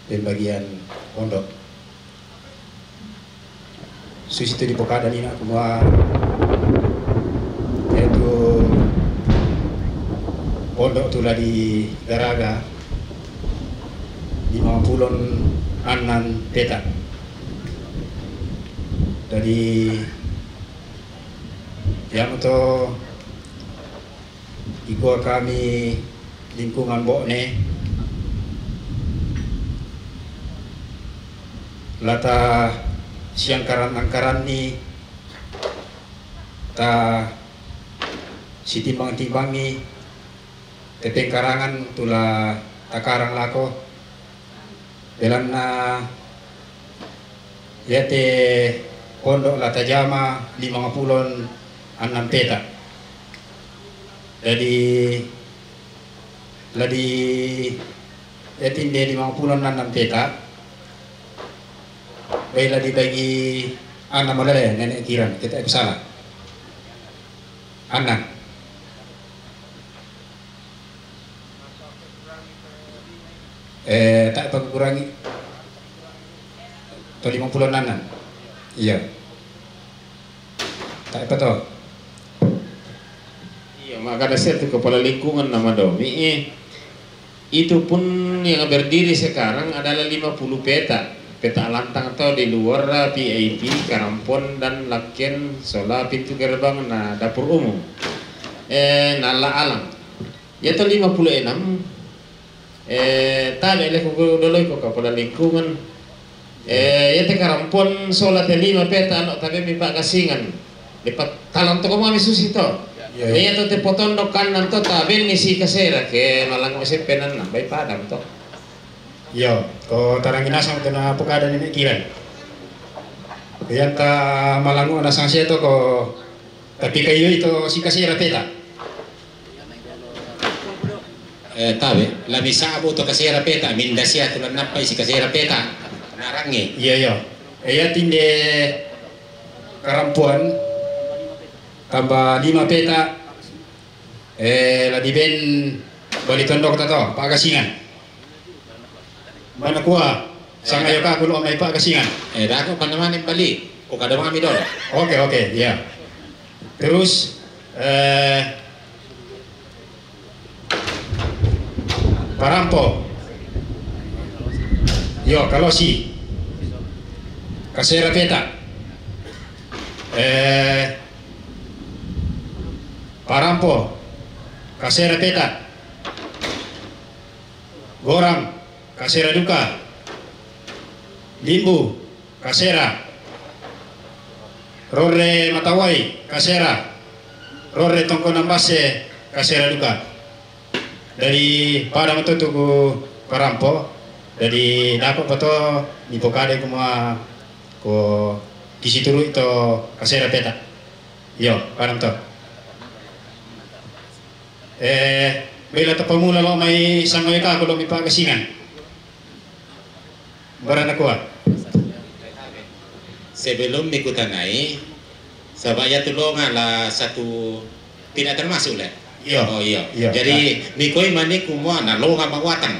pembagian pondok susi itu di pokada ini aku mau yaitu pondok tulah di Garaga 56 petak dari yang itu ikut kami lingkungan Bokne lata siang angkaran ni ta si timbang-timbangi teteng karangan tula takarang lako dalam na yate pondok lata jama 56 petak jadi yatin dia 56 petak baiklah dibagi anak malaya nenek kiran kita salah anak tak apa kurangi atau 56 iya tak apa toh iya maka dasar itu Kepala Lingkungan nama Domi itu pun yang berdiri sekarang adalah 50 peta lantang atau di luar PIP, Karampon dan Lakian Sola pintu gerbang nah dapur umum nala alam yaitu 56 tadi oleh dulu kok Kepala Lingkungan yaitu Karampon Sola 5 peta anak tapi mipak kasingan lipat talang toko mami susi to Iya tuh te potondok kanan tuh taben ni si kasera ke malang mesepenan na bay padam to. Yo, ko tarangin asang to na pukada ni kiran. Kaya ta malango na sang siya to ko tapi kayo ito si kasira peta. Tabe, la misabo to kasira peta, minda siya tulan napay si kasira peta. Narangi. Iya yo. Kaya tinde karampuan tambah 5 peta la diben bali tondok tato pagasingan. Mana kuah sangayo ka kulo may pagasingan. Dako pa naman yung bali. O kada mga midol. Oke, ya. Terus Parampo. Yo, Kalosi. Kasera peta. Parampo. Kasera peta. Gorang. Kasera duka. Limbu. Kasera. Rore Matawai, kasera. Rore Tongkonan Base, kasera duka. Dari pada waktu itu Parampo, dari dapat foto di pokade kuma ko di situ itu kasera peta. Yo, Parampo. Bila to pemula lo may sangoy ka ko lo may pagasingan. Barana kuat. Sebelum dikutanai, sabaya tulungan lah satu tidak termasuk lah. Iya. Oh iya. Jadi mikoi mani kumua na longa mawatan.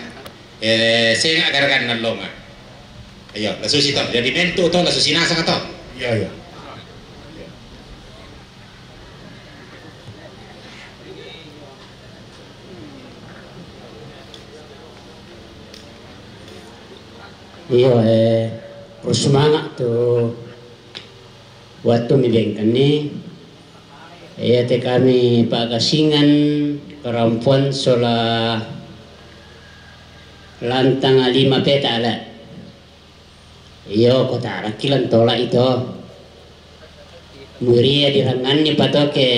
Saya nggak garagan na longa. Iya, la susito. Jadi mento to la susinasa ka to. Iya. Iyo semangat tuh waktu mibengkan ni te kami pagasingan perempuan sola lantang 5 peta ala. Iyo kota rakilan tola itu muria dirangannya patoke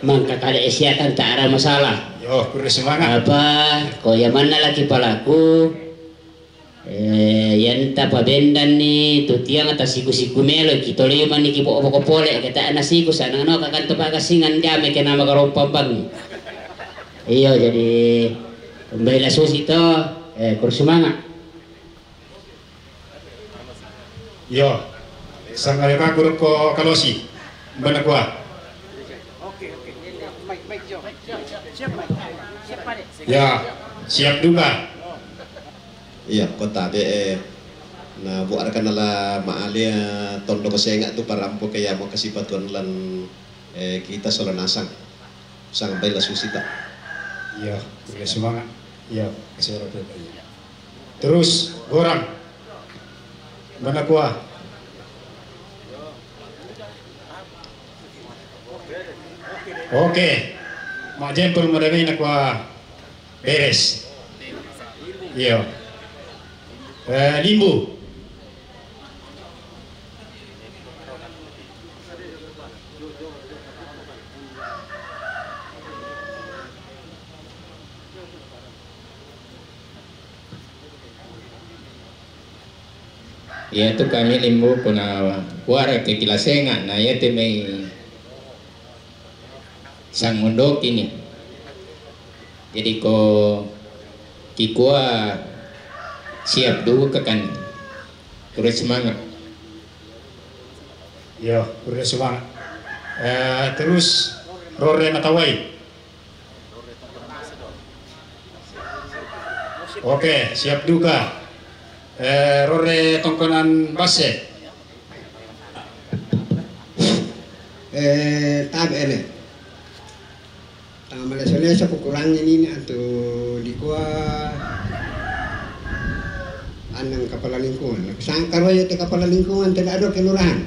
mangkakale esiakan tak ada masalah. Yo, kudu semangat. Apa ko mana lagi palaku yanta pabendan ni tutiang atas siku-siku melo kita liman ni kipo poko pole kata nasiku sana no kakanto pagasingan jame kena magarompambang. Iyo jadi kembali la susi to kurus semangat. Yo, sangayo ka guru ko Kalosi. Bana kuah. Ya, siap duga. Iya, kota be na buat kan nala maalia tondo ko senga tu Parampo kaya mo kasi patuan lan kita solanasang sang bela susita. Iya, boleh semangat. Iya, kasera peta. Terus gorang. Mana kuah? Oke. Mak jempol madami na kuah beres. Iya. Limbu. Ya tu kami limbu kuna kuara ke kilasenga na yete may sang mondok ini. Jadi ko kikua siap dulu ke kan terus semangat. Ya, terus semangat. Terus Rore Matawai. Oke, siap duka. Rore Tongkonan Base. Tabe ele. Tama leso kukurangnya ini atau di gua anang kepala lingkungan. Sangkar wae te kepala lingkungan tidak ada kelurahan.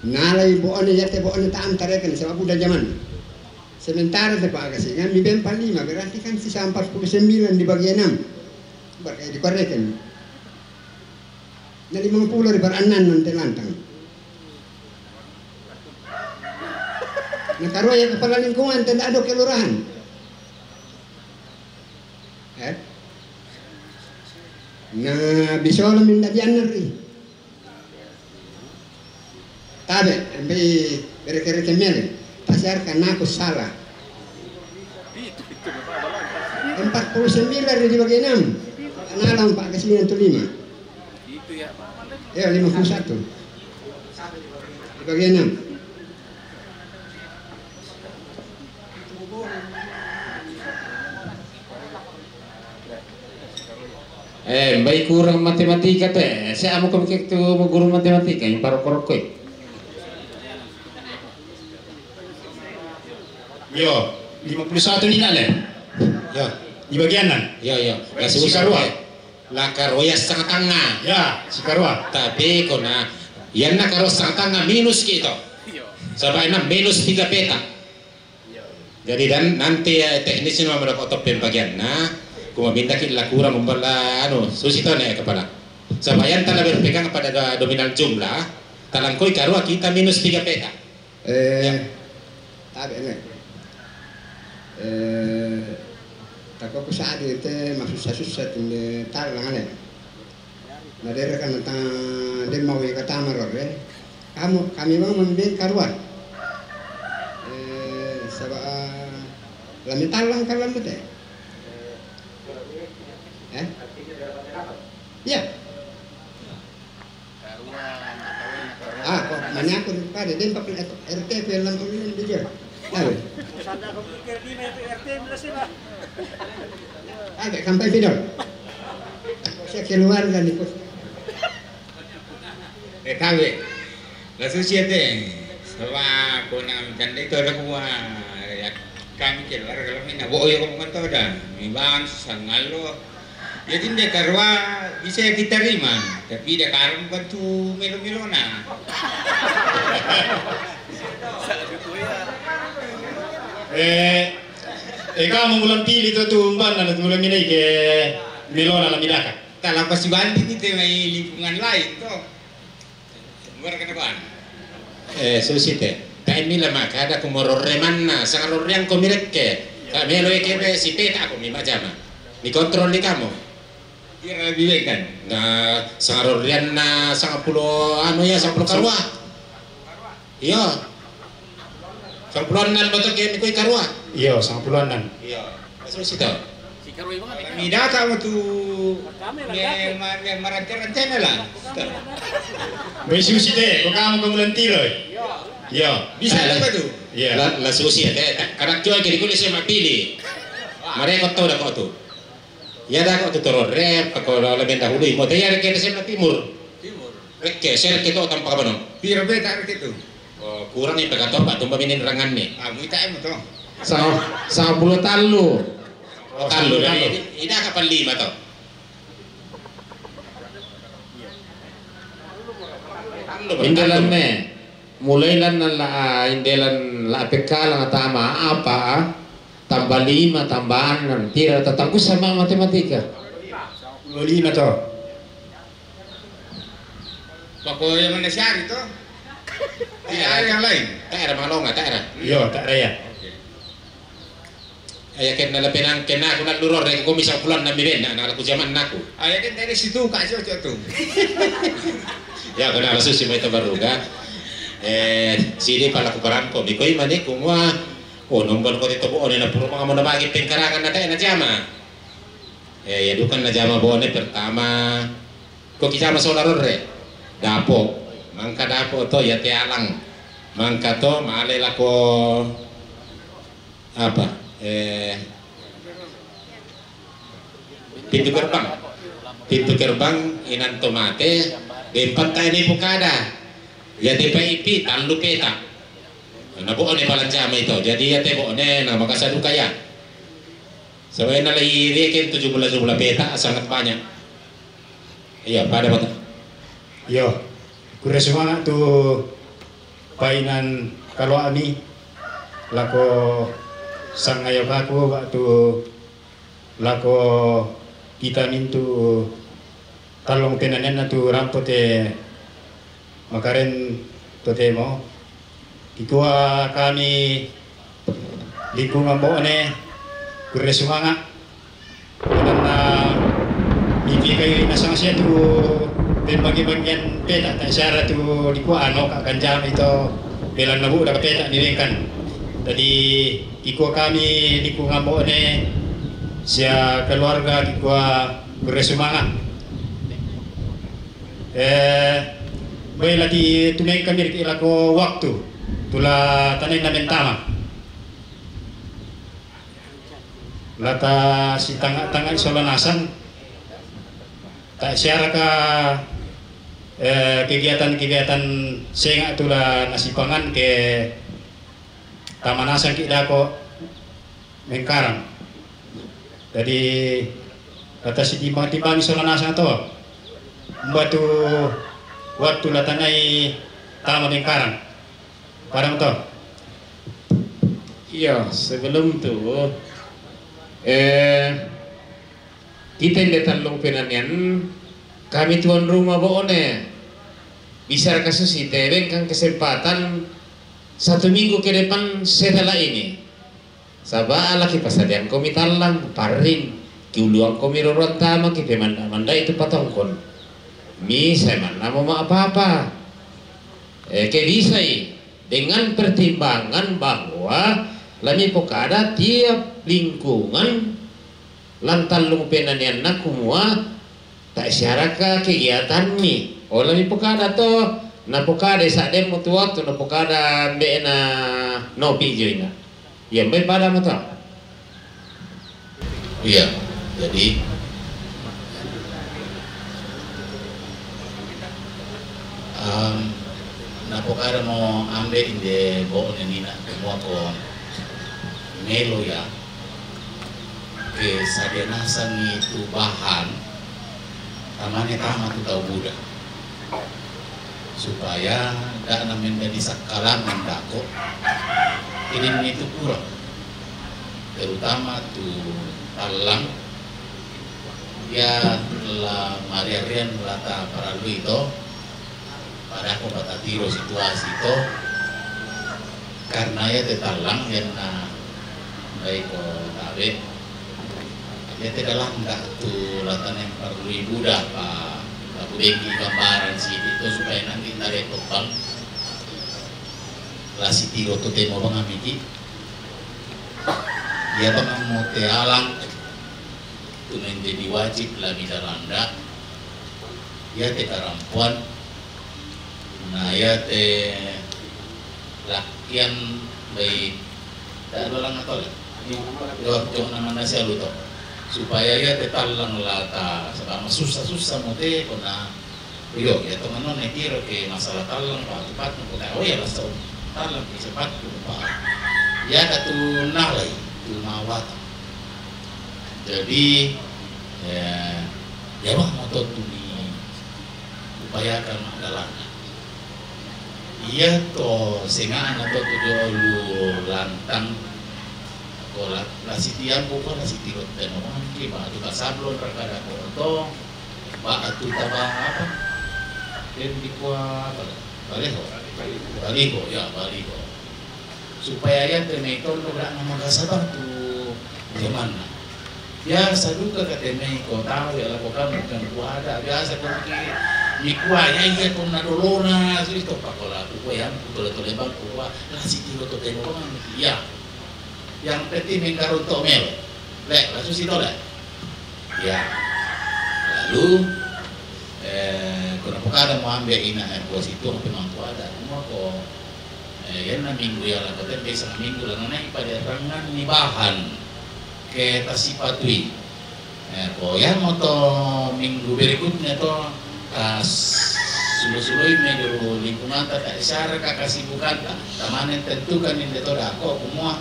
Nalai boone yate boone ta antarekan sebab udah zaman. Sementara te Pak Gasingan di BEM 5 berarti kan sisa 49 di bagi 6. Berarti dikorekan. Na 50 di baranan nanti lantang. Nah karo ya kepala lingkungan tidak ada kelurahan. Nah bisa lo minta dianer nih. Tabe, ambil berkere mel. Pasar karena aku salah. 49 di bagian 6. Analang Pak ke 95. Itu ya. Ya 51. Di bagian 6. Baik kurang matematika teh. Saya mau kemikir tuh mau guru matematika yang parok-parok koi. Yo, 51 ni nale. Ya, Di bagian nan. ya, ya. Si Karua. La karoya setengah tengah. Ya, si Karua. Tapi kona, yan na karo setengah tengah minus gitu. Sampai 6 minus 3 peta. Jadi dan nanti teknisnya mau mendapat top bagian. Nah, kung meminta kita kurang membala susito na kepala. Sabayan tala berpegang kepada dominan jumlah, talangkoy karua kita minus 3 peta. Tabe nih. Tako ko sa adi ite masusah-susah tinde talang ale. Nadere kan ta de mau ya katama rore. Kami mau membeli karuan. Saba lami talang kalam bete. Ya. Kok mana aku pada dem papel RT film pemilihan dia. Tahu. Sana ko pikir di RT belasih Pak. Agak sampai video. Saya keluar kan ikut. Tahu. Langsung siapa? Sebab kau nak canda itu ada kuah. Kami keluar kalau ni nak boyo kau kan tahu dah. Memang sangat lo. Jadi dia karwa bisa kita terima, tapi dia karun bantu melo-melo na. Kamu bulan pilih tu umpan na bulan ini ke Melona la midaka. Kalau pas dibanding itu may lingkungan lain tu. Luar kenapa? Susite. Kain mila maka ada kumororeman na sang roriang komireke. Kamelo ekebe si peta ako mi majama. Ni kontrol ni kamu. Kira lebih baik kan? Nah, sang rorian na sang pulo ya sang pulo karwa. Iya. Sang puluhan nan betul kayak ni koy karwa. Iya, sang puluhan nan. Iya. Susite. Kami data waktu merancang lah. May susite, kung kamu bulan tiro. Iya. Bisa apa tu? Iya. La susite. Karak joy kiri kulis saya mapili. Mereka tahu dah kau tu. Ya dah kau tu teror rep, kau lebih dahulu. Mau tayar ke desa timur. Timur. Rek ser kita tanpa apa no? Piro beta itu. Kurang ni pegator pak tumba minin rangan ni. Muita emo to. Sa puluh talu. Talu dari ini kapan 5 to? Indelan me. Mulai lan la indelan la PK lang tama apa? Tambah 5 tambahan tira tatangku sama matematika. 5 to. Pokok yang mana syari to? Tidak ada yang lain. Tak ada malonga, tak ada. Iya, tak raya. Ayah kena lepenang kena aku nak luror dengan komisa pulang na mirenda nak aku zaman aku. Ayah kan dari situ kak cocok tu. Ya kena langsung si itu baru kan. Sini pala ku parampo bikoy mani kumwa. Nombor ko dito buon na puro mga muna bagi pengkarangan na tayo na jama. Ya dukan na jama buone pertama. Ko kisama sa larore. Dapo. Mangka dapo to ya tialang. Mangka to maalela ko apa? Pintu gerbang inan tomate dempat tayo ni pukada ya DPIP talu peta nabuo ni palansama ito jadi ya tebo ne na makasadu kaya sabay na lahiri ken 17 peta sangat banyak iya pada mata Iya, kura semua tu painan kalau ami lako sang ayaw ako waktu lako kita mintu talong tenanen na tu rampote makaren to temo ikua kami lingkungan bone kure sumanga karena iki kayo nasang siya tu bagi-bagian peta tak syara tu ikua ano akan jam itu belan nabu dah peta diringkan. Jadi ikua kami lingkungan bone sia keluarga ikua kure sumanga baik lagi tunai kami ilako waktu tula tanay na mentama lata si tanga isolanasan tak siara ka kegiatan senga tula nasipangan ke tamanasan kita ko mengkarang. Jadi kata si timbang isolanasan to batu waktu latanay tama mengkarang. Parang to. Iya, sebelum itu kita yang datang penanian kami tuan rumah boone bisa kasus itu bengkang kesempatan 1 minggu ke depan setelah ini sabah lagi pasadian komi talang paring kiuluang komi roron tama kita manda itu patongkon mi saya mana mau apa-apa ke bisa dengan pertimbangan bahwa lami pokada tiap lingkungan lantal lumpenanian na kumua tak syaraka kegiatan ni lami pokada to na pokada sa dem mo tuwa to na pokada be na nopi joina yang baik pada mo to. Iya, jadi napokada mo ambe inde bo nina mo ko melo ya ke sadenasan itu bahan tamane tama tu tau budak supaya dak namen dari sakalangan dako ini itu kurang terutama tu talang ya la mariarian lata paralu itu pada aku kata tiro situasi itu karena ya tetalang yang baik tabe ya tedalang enggak tuh latan yang perlu ibu dah pak beki gambaran sih itu supaya nanti nare topang lasi tiro tu temo bang amiki dia bang mau tealang tu menjadi wajib lah midalanda ya tekarampuan nah ya lakian baik tak ada orang atau jauh nama nasi alu to supaya ya talang lata selama susah mote kona yo ya teman non kira ke masalah talang pak cepat kota ya lah talang cepat pak ya ada tu nalai tu mawat jadi ya wah motor tu ni upayakan adalah iya to sengaan atau tujuh lu lantang kola nasi tiang bukan nasi tirot dan orang kima tu sablon perkara koto ba atu tabang apa dan dikuat baliho ya baliho supaya ya teneton lo berang nama kasabang tu gimana ya saduka katene kota ya lakukan bukan kuada biasa kaki mikuaya iya kung nadolona so ito pakola kuko yan kuto-tuloy bang kuko nasi tiro to temo bang iya yang peti mengkaron to mel le kasus itu le ya lalu kenapa kada mau ambil ina bos itu memang kuada semua ko yan na minggu ya lah kote besok minggu lah nanay pada rangan ni bahan ke tasipatui ko yan mo to minggu berikutnya to sulu-sului menyuruh lingkungan tak isyara kasibukan tamanen tentukan ini itu dah kok semua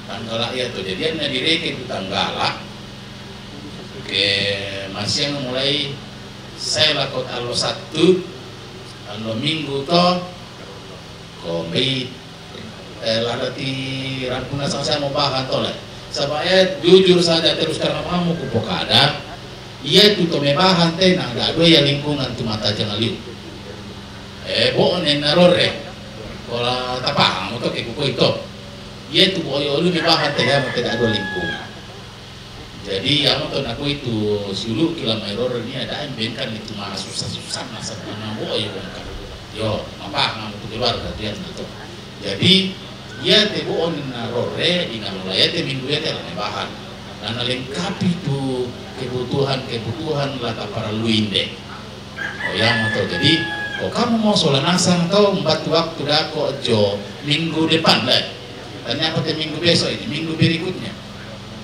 tanggal ya tuh jadian direke itu tanggal ke masih yang mulai saya lakukan alo 1 alo minggu toh kombi ladati rampuna saya mau bahan toh lah supaya jujur saja terus karena kamu kupokada iya tu tome bahan teh nah ada dua ya lingkungan tu mata jangan liu bonen narore Kalau tapang untuk ikuko itu, ia tu boyo lu di bahan teh mau tidak ada lingkung. Jadi yang untuk aku itu sulu kila mairor ini ada embenkan itu mah susah-susah masa mana boyo kan. Yo, apa nggak untuk keluar dia itu. Jadi ia tebu on rore ingat mulai te minggu ya telah bahan. Dan lengkapi itu kebutuhan lah para luinde. Oh yang atau jadi, kamu mau sholat asar atau membantu waktu dah kok jo minggu depan lah. Ternyata minggu besok ini, minggu berikutnya.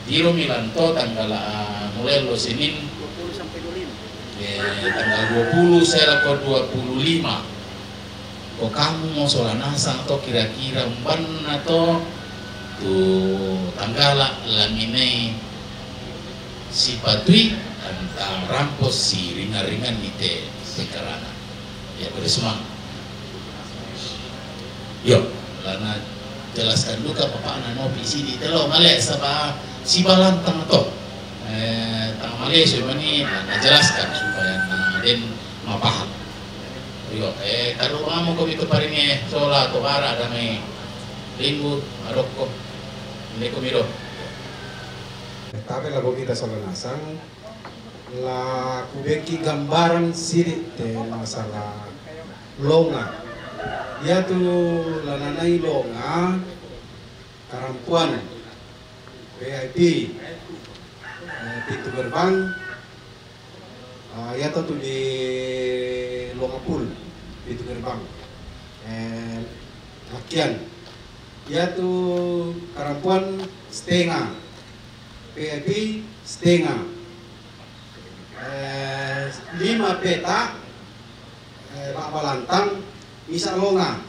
Di Romilanto tanggal mulai lo Senin 20 sampai 25. Tanggal 20 saya lakukan 25. Kok kamu mau sholat asar atau kira-kira umpan atau tuh tanggal lamine si patui tentang rampos si ringan-ringan nite sekarang ya bersama yo lana jelaskan luka papa anak nopi sini telo malek sama si balantang to tang malek ini lana jelaskan supaya den mapaham yo kalau kamu kami keparinge sholat atau bara damai linggu aroko ini komiro. Tapi lagu kita sholat asar la kubeki gambaran sidik te masalah longa ya tu lananai longa karampuan VIP pintu gerbang ya tu di longa pool pintu gerbang lakian ya tu karampuan setengah VIP setengah 5 peta Pak Balantang bisa longa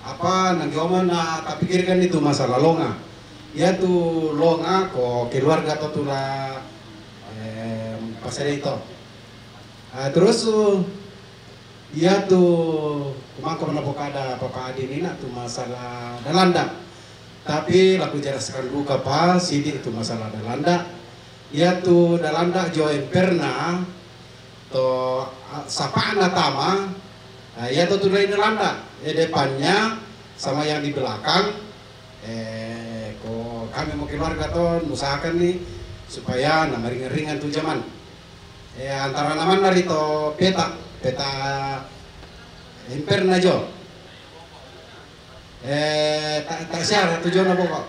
apa nanggoman na kapikirkan itu masalah longa ya tuh longa kok keluarga atau tula pasal itu terus ya tuh kemangko na ada Papa Adi ini tuh masalah dalanda tapi laku jelaskan buka pa sidik itu masalah dalanda ya tu dalanda join perna to sapaan tama ya tu tulai dalanda depannya sama yang di belakang ko kami mau keluarga to usahakan nih supaya nama ringan-ringan tuh zaman antara nama dari to peta imperna jo tak siar tujuan apa kok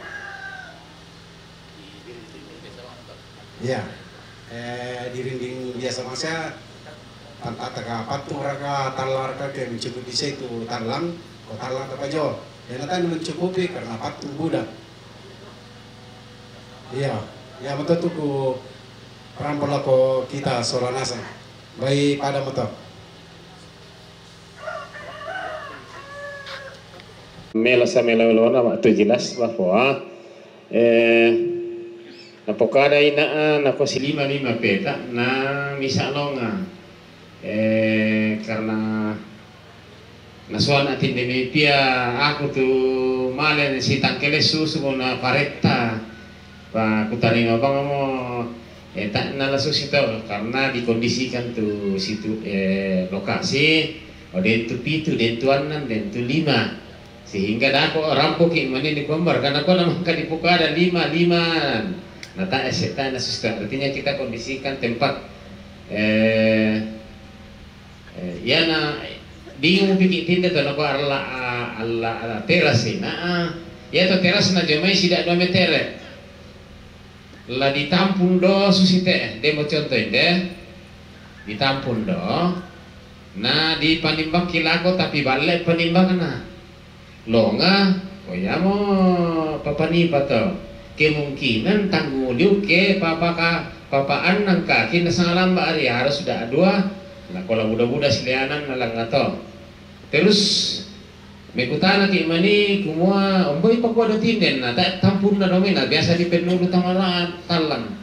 ya dirinding biasa masa pantat kapat tuh mereka talar ke mencukupi di situ talang kok talang apa jo ya nanti mencukupi karena patung Buddha iya ya betul tuh ku perampola ko kita solanasa baik pada motor mela sa melawalona waktu jelas bahwa napokada inaan ako si 5 peta na misalonga karena nasuan atin demipia aku tu malen si tangkele susu na paretta pa kutaring abang mo tak nalasus itu karena dikondisikan tu situ lokasi den tu pitu den tu 6 den tu 5 sehingga dako rampok imani di kombar karena ko naman kadipuka ada 5 nah tak na suster artinya kita kondisikan tempat ya na bingung bikin tinda to nako alla teras na ya to teras na jomai sida 2 meter la ditampun do susite demo contoh inde ditampun do na di panimbang kilako tapi balik panimbang na longa koyamo papanipa to kemungkinan tanggung ke papaan nang kaki na sangalam ba ari harus sudah 2 nah kalau budak-budak silianan nalang ato terus mekutana ki mani kumua omboy pakwa do tinden na ta tampun na domen na biasa di penulu tangaran talang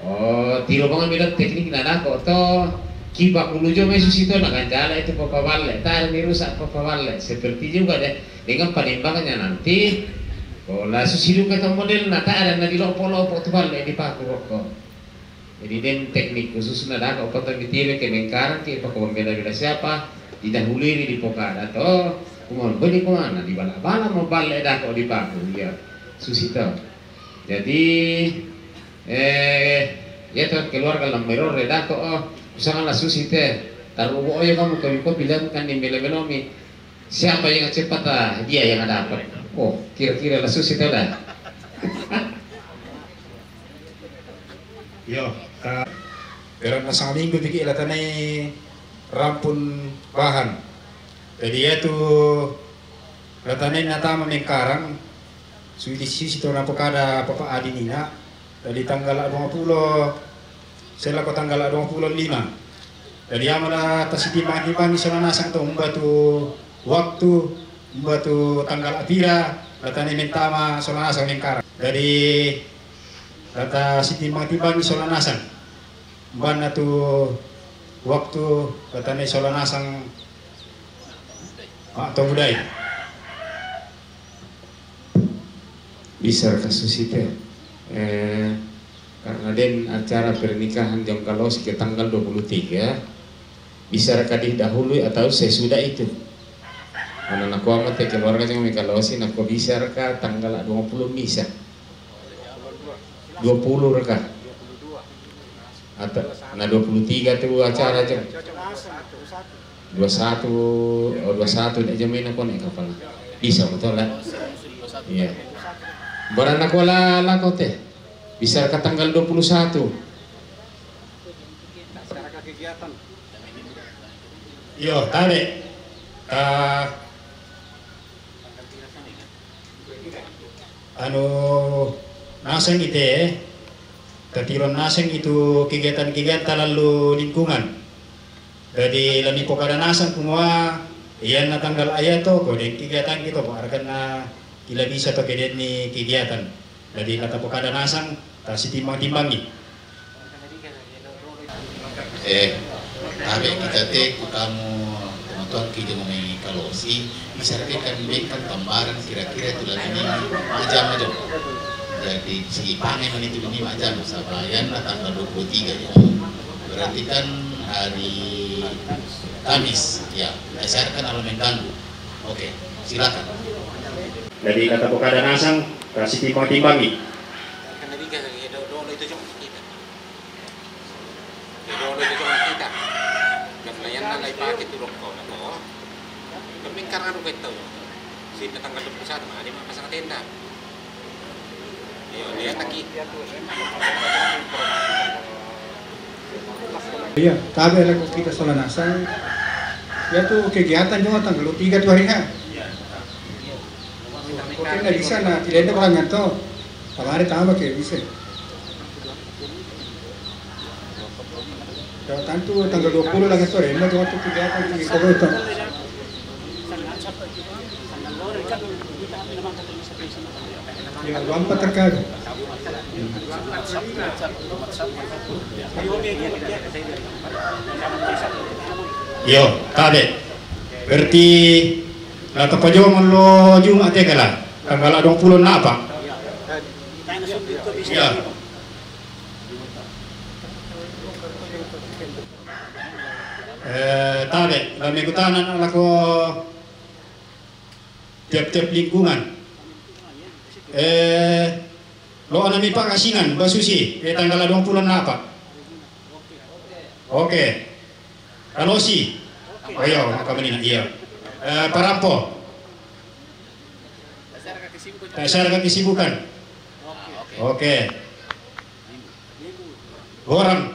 oh tiro bangan bilang teknik na nako to kibak ulujo may susito na kanjala itu papawalle tar nirusak papawalle seperti juga deh dengan panimbangannya nanti la susilu kata model na ada na dilopo-lopo tu balle di paku kok. Jadi den teknik khusus na dapat potong ditire ke mengkarang ke pakon beda-beda siapa didahului di pokada to Kumon beli kemana di bala-bala mau balik dah kok di paku ya susita. Jadi ya tuh keluarga lamero reda kok usaha lah susite. Taruh ya kamu kau bilang kan di bela-belomi siapa yang cepat dia yang dapat. Oh kira-kira lah susita lah. Yo, pero nasang minggu bigi ilatanay rampun bahan. Jadi itu latanay natama may karang suidi sito na po kada papa adi nina. Dari tanggal 20 sila ko tanggal 25. Dari amala tasitimbang-timbang sa nasang to umbatu waktu umbatu tanggal apira latanay mentama sa nasang may karang. Dari kata si timbang-timbang di solanasan ban tu waktu kata ni solanasang atau budaya bisa kasus itu karena den acara pernikahan jam kalau sekitar tanggal 23 bisa kadih dahulu atau sesudah itu karena aku amat ya keluarga yang kalau sih aku bisa reka tanggal 20 bisa 20 reka atau nah 23 tuh acara jam 21 jamin aku nih kapal bisa betul lah iya beranak wala lako teh bisa ke tanggal 21 yo tadi naseng ite ketiron naseng itu kegiatan-kegiatan lalu lingkungan jadi lani pokada nasang kumua iyan na tanggal ayat to kode kegiatan gitu arkan na kila bisa to kede ni kegiatan jadi kata pokada nasang kasi timbang-timbangi tabe kita teh kamu teman-teman kita mau kalosi bisa kan gambaran kira-kira itu lagi macam aja jadi si panen itu ini macam sabayan tanggal 23 ya berarti kan hari Kamis ya asalkan elemen ganggu oke silakan jadi kata pokada nasang kasih timbang-timbangi karena begitu si tanggal 21 ada pasang tenda yo lihat lagi iya tabe lah kita solanasan ya tuh kegiatan juga tanggal 3 tuh hari ha oke nggak bisa nah tidak ada orang nganto kemarin tambah kayak bisa kalau tentu tanggal 20 lagi sore ini waktu kegiatan di Koboto ya lupa terkait yo tade berarti lata pajongan lo Jumat ya kala tanggal 20 na apa ya tade kami kutanan alako tiap-tiap lingkungan lo anami pakasingan basusi tanggal 20 na apa oke kalau si ayo kami iya parampo masyarakat kesibukan oke orang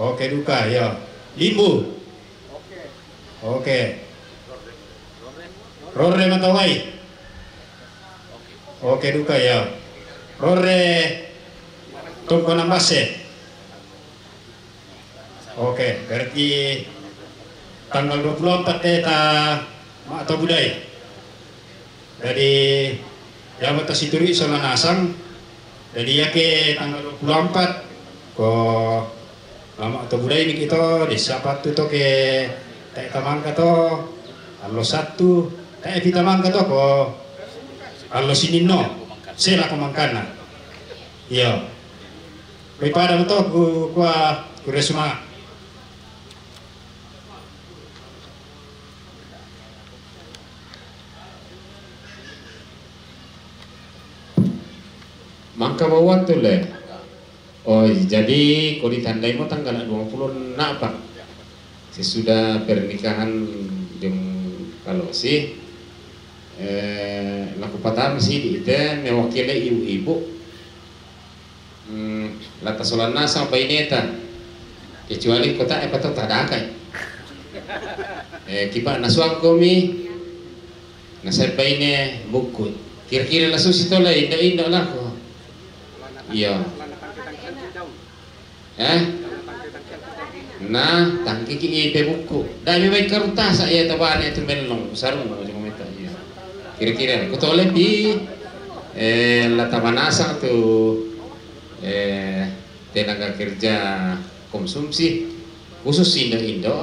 oke duka ya limbu oke rore matawai oke duka ya rore tungko nambase oke berarti tanggal 24 eta atau budaya jadi ya bata situri sama nasang jadi ya ke tanggal 24 ko lama atau budaya ini kita di sapat tu ke tak tamangka to allo satu tak kita mangka to ko allo sinino sela kumangkana iya daripada to ku resuma maka bawa tuh le. Oh jadi kalau ditandai mau tanggal 20 nak pak sesudah pernikahan jeng kalau sih laku patam sih di itu mewakili ibu-ibu lata solana sampai neta kecuali kota patut ada kai kipa nasuang komi nasabay ini buku kira-kira langsung situ lah indah lah kok iya nah tangki ki ipe buku dami baik karuta saya taban itu melong sarung macam itu iya kira-kira ko to lebih latamanasa tuh tenaga kerja konsumsi khusus Indo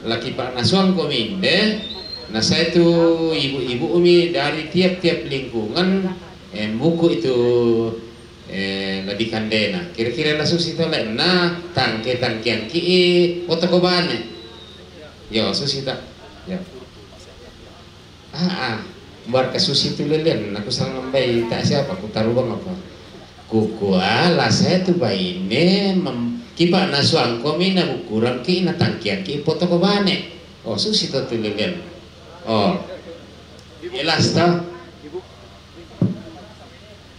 laki pak nasuang kominde nah saya tuh ibu-ibu umi dari tiap-tiap lingkungan buku itu ladi kandena kira-kira langsung situ lah nah tangkian ki foto ko bane yo susita ya buat kasus itu lelen aku sang bayi tak siapa aku taruh bang apa kuku lah saya tuh bayi ini kipak nasuang komi na kurang ki na tangkian ki foto ko bane oh susita tuh lelen oh jelas tau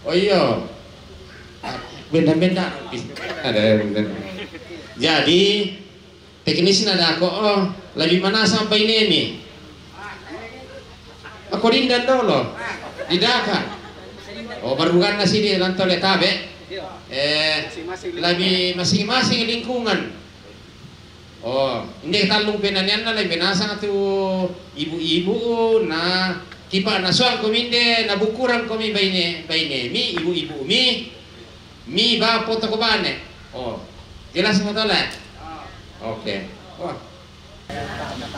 oh iya benda-benda ada jadi teknisi ada aku lebih mana sampai ini nih aku rindan dulu didakan baru kan nasi di lantai letabe lebih masing-masing lingkungan ini talung penanian na lebih nasa tuh ibu-ibu na kipa nasuang kominde na bukuran komi baine mi ibu-ibu mi ba foto ko bane jelas mo tole oke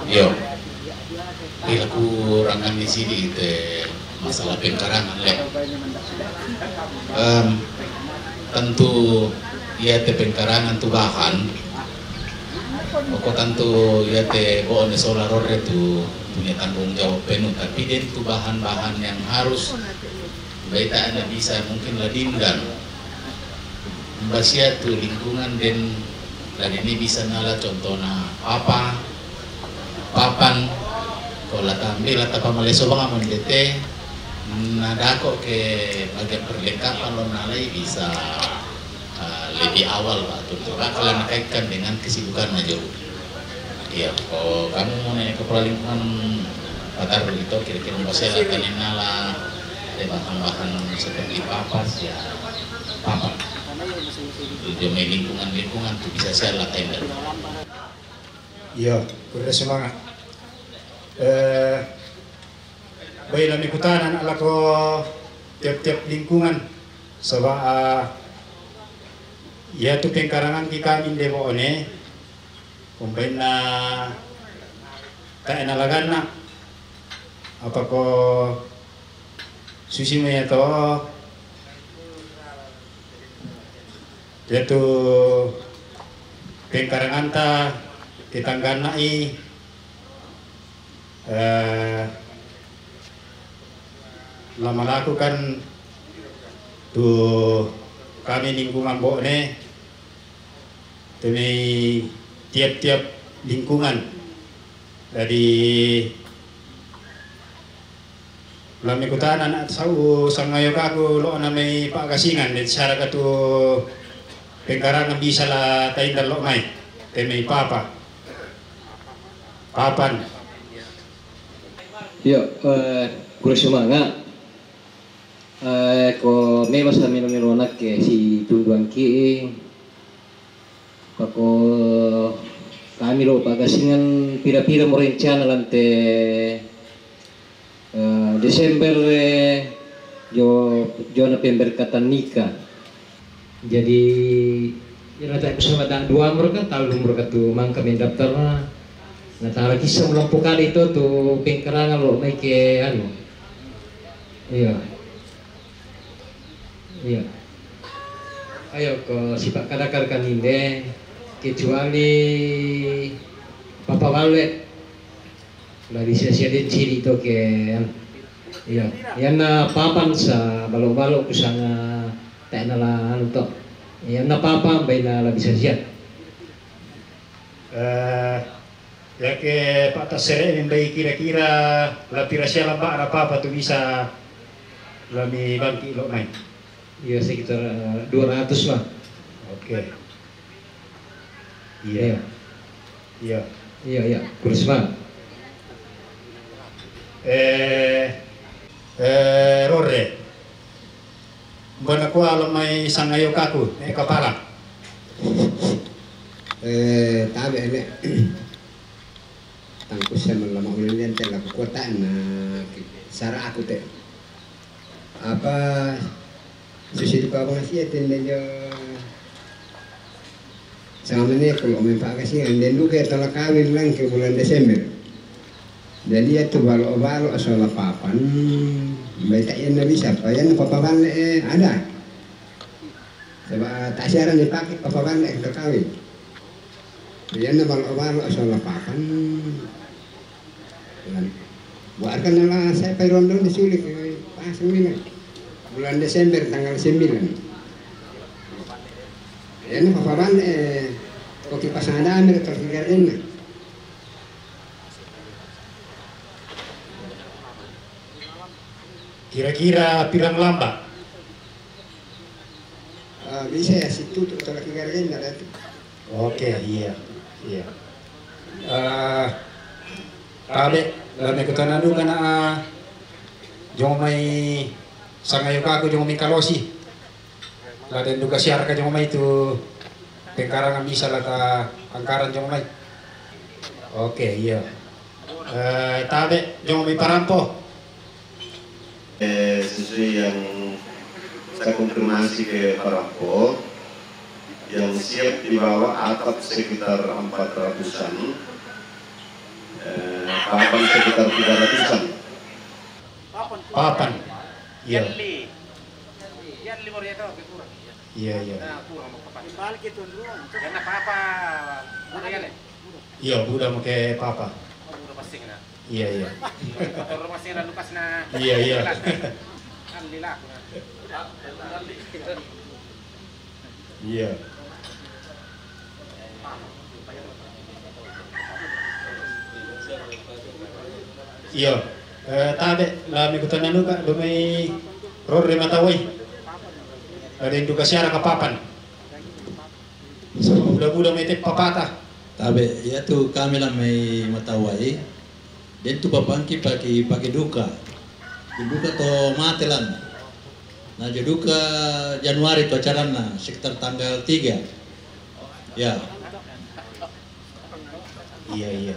yo bila kurangan di sini itu masalah pengkarangan le tentu ya te pengkarangan tu bahan pokok tentu ya te boone solaror itu punya tanggung jawab penuh tapi dia itu bahan-bahan yang harus baik tak ada bisa mungkin ladindan basia tu lingkungan dan ini bisa nala contohnya papan kalau tambil atau pamaleso bang aman dete nada kok ke bagian perlengkapan lo nalai bisa lebih awal pak terutama kalau dikaitkan dengan kesibukan aja iya kalau kamu mau nanya ke lingkungan patar begitu kira-kira masih akan nala bahan-bahan seperti papas ya papan demi lingkungan tuh bisa saya lakukan iya udah semangat baiklah ikutan ala ko tiap-tiap lingkungan sebab ya tuh pengkarangan kita min demo one kumpain na tak enalagan na apa ko susi mo to yaitu pengkarangan ta ditangganai lama lakukan tuh kami lingkungan bone demi tiap-tiap lingkungan dari lami kutan anak sau sangayo kaku lo namai pak kasingan di cara katu pengkarangan bisa lah taindan lo mai demi papan yo kurang semangat ko may masa minum ke si tunduan ki ako kami lo pagasingan pira-pira mo rencana lante Desember jo na pemberkatan nikah jadi rata bersama dan dua mereka tahu mereka tuh mang kami daftar nah tara kisah melompo kali itu tuh pengkarangan lo naik ke anu iya ayo ko sipak kadakar kaninde kecuali papa wale dari sia-sia den ciri itu ke iya yana papan sa balo-balo kusanga tak nala untuk yang apa baik nala bisa siap. Ya ke Pak Tasere yang baik kira-kira lapira siya lamba apa tuh bisa lami bangki lo main. Ya sekitar 200 lah. Oke. Iya. Iya. Kurus banget. Rore. Bona ko alam may sangayo kaku, kepala. Tabi ini tangkus saya melama ulian telah kekuatan cara aku teh apa susi duka apa sih tendenyo sama ini kalau mempak kasih dan juga telah kawin lang ke bulan Desember jadi itu balo asal papan baik yan na bisa pa yan papaban ada sebab tak siaran dipakai papaban kekawin. Yan na balo asal papan buatkan nala saya pergi rondon disulik pas 9 bulan Desember tanggal 9 yan na papaban koki pasada amir tersigarin Kira-kira pirang lamba? Bisa ya situ tuh kalau kigargen ada tuh. Oke, iya. Tabe, lame ko tanado ka na jong may sangayo ka ako jong may kalosi. Laden duga siar ka jong may tu pengkarang bisa lah ka angkaran jong may. Oke, iya. Tabe, jong may parampo. Sesuai yang saya konfirmasi ke Parampo yang siap dibawa atap sekitar 400-an, papan sekitar 300-an. Papan, iya. Iya. Iya, udah mau ke papa. Iya. Iya. Iya. Iya. Tabe, lami ko tanano ka, dumay rore mataway. Ada yang duga siara kapapan. So, budak-budak may papata. Tabe, ya tu kami lah may mataway. Dan tu papangki pagi duka. Duka to matelan. Nah duka Januari tu acarana sekitar tanggal 3. Ya. Iya.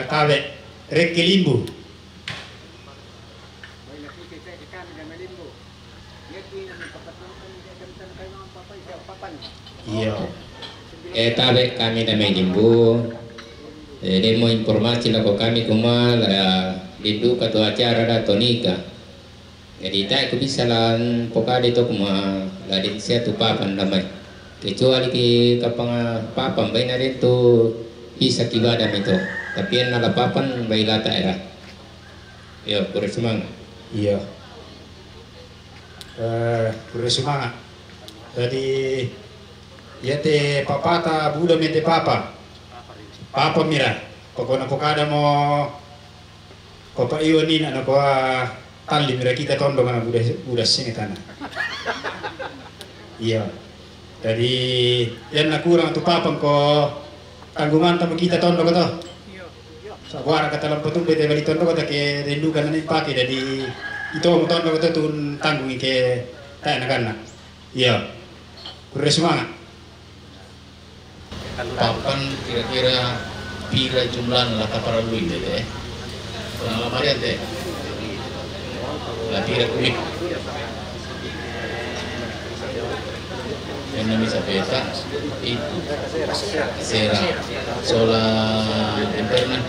Tabe, rek limbu. Iya. Tabe kami namanya limbu. Demo informasi lah kami kumal lindu katu acara da tonika. Jadi tak aku bisa lah pokade to kuma ladin saya tu papan namai. Kecuali ki kapang papan bayi nari tu bisa kibadan itu. Tapi yang nala papan bayi lata era. Yo kurang semangat. Iya. Kurang semangat. Jadi ya te papata buda mete papa. Papa mira, pokoknya pokada mo kopa iyo nina na ko tali mira kita tondo mana buda sini tanah. Iya. Jadi yan na kurang tu papang ko tanggungan tamu kita tondo ko to. Sa buara kata lampu tu bete bali tondo ko ta ke rindukan na pake jadi itu mo tondo ko to tun tanggungi ke tayo na kana. Iya. Kurang semangat. Papan kira-kira pira jumlah lah para lu itu deh. Pengalaman ya deh. Lah pira kulik. Yang bisa peta itu sera sola interna.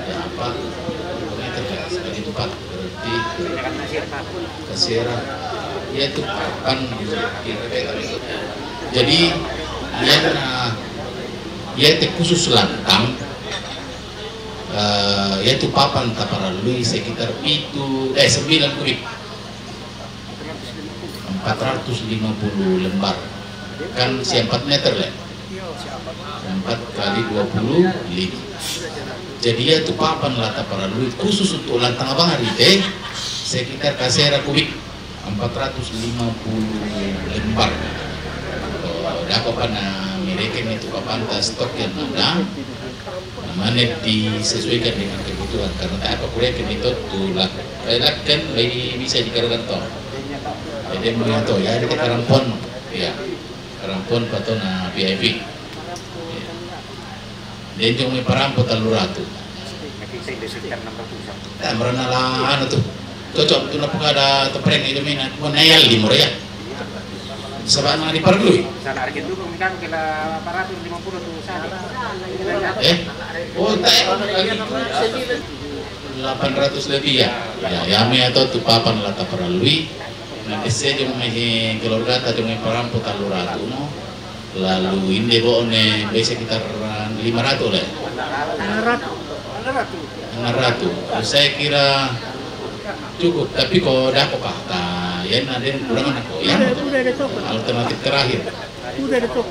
Apa? Sebagai tempat berarti kasera. Ya itu papan jadi dia itu khusus lantang yaitu papan taparalui sekitar 9 kubik 450 lembar kan si 4 meter lah 4 kali 25 jadi yaitu papan lah taparalui khusus untuk lantang abang hari teh sekitar kasera kubik 450 lembar dapat pana mereka itu papan stok yang ada mana disesuaikan dengan kebutuhan karena tak apa kuliah kan itu tulak kan lebih bisa dikatakan toh jadi melihat toh ya ada karampon ya karampon patut na VIP dan cuma parampot taluratu tak merana lah anu tuh cocok tu nak ada tepreng itu minat menayal di Morea sebab nak diperlui sana harga itu kan kira 450 tuh sana oh tak 800 lebih ya yame atau tu papan lah tak perlui nanti saya cuma keluarga tadi cuma parampot taluratu no lalu ini boone biasa sekitar 500 lah 600 saya kira cukup tapi kok dah kok ya ada yang kurang aku ya alternatif terakhir udah ada tok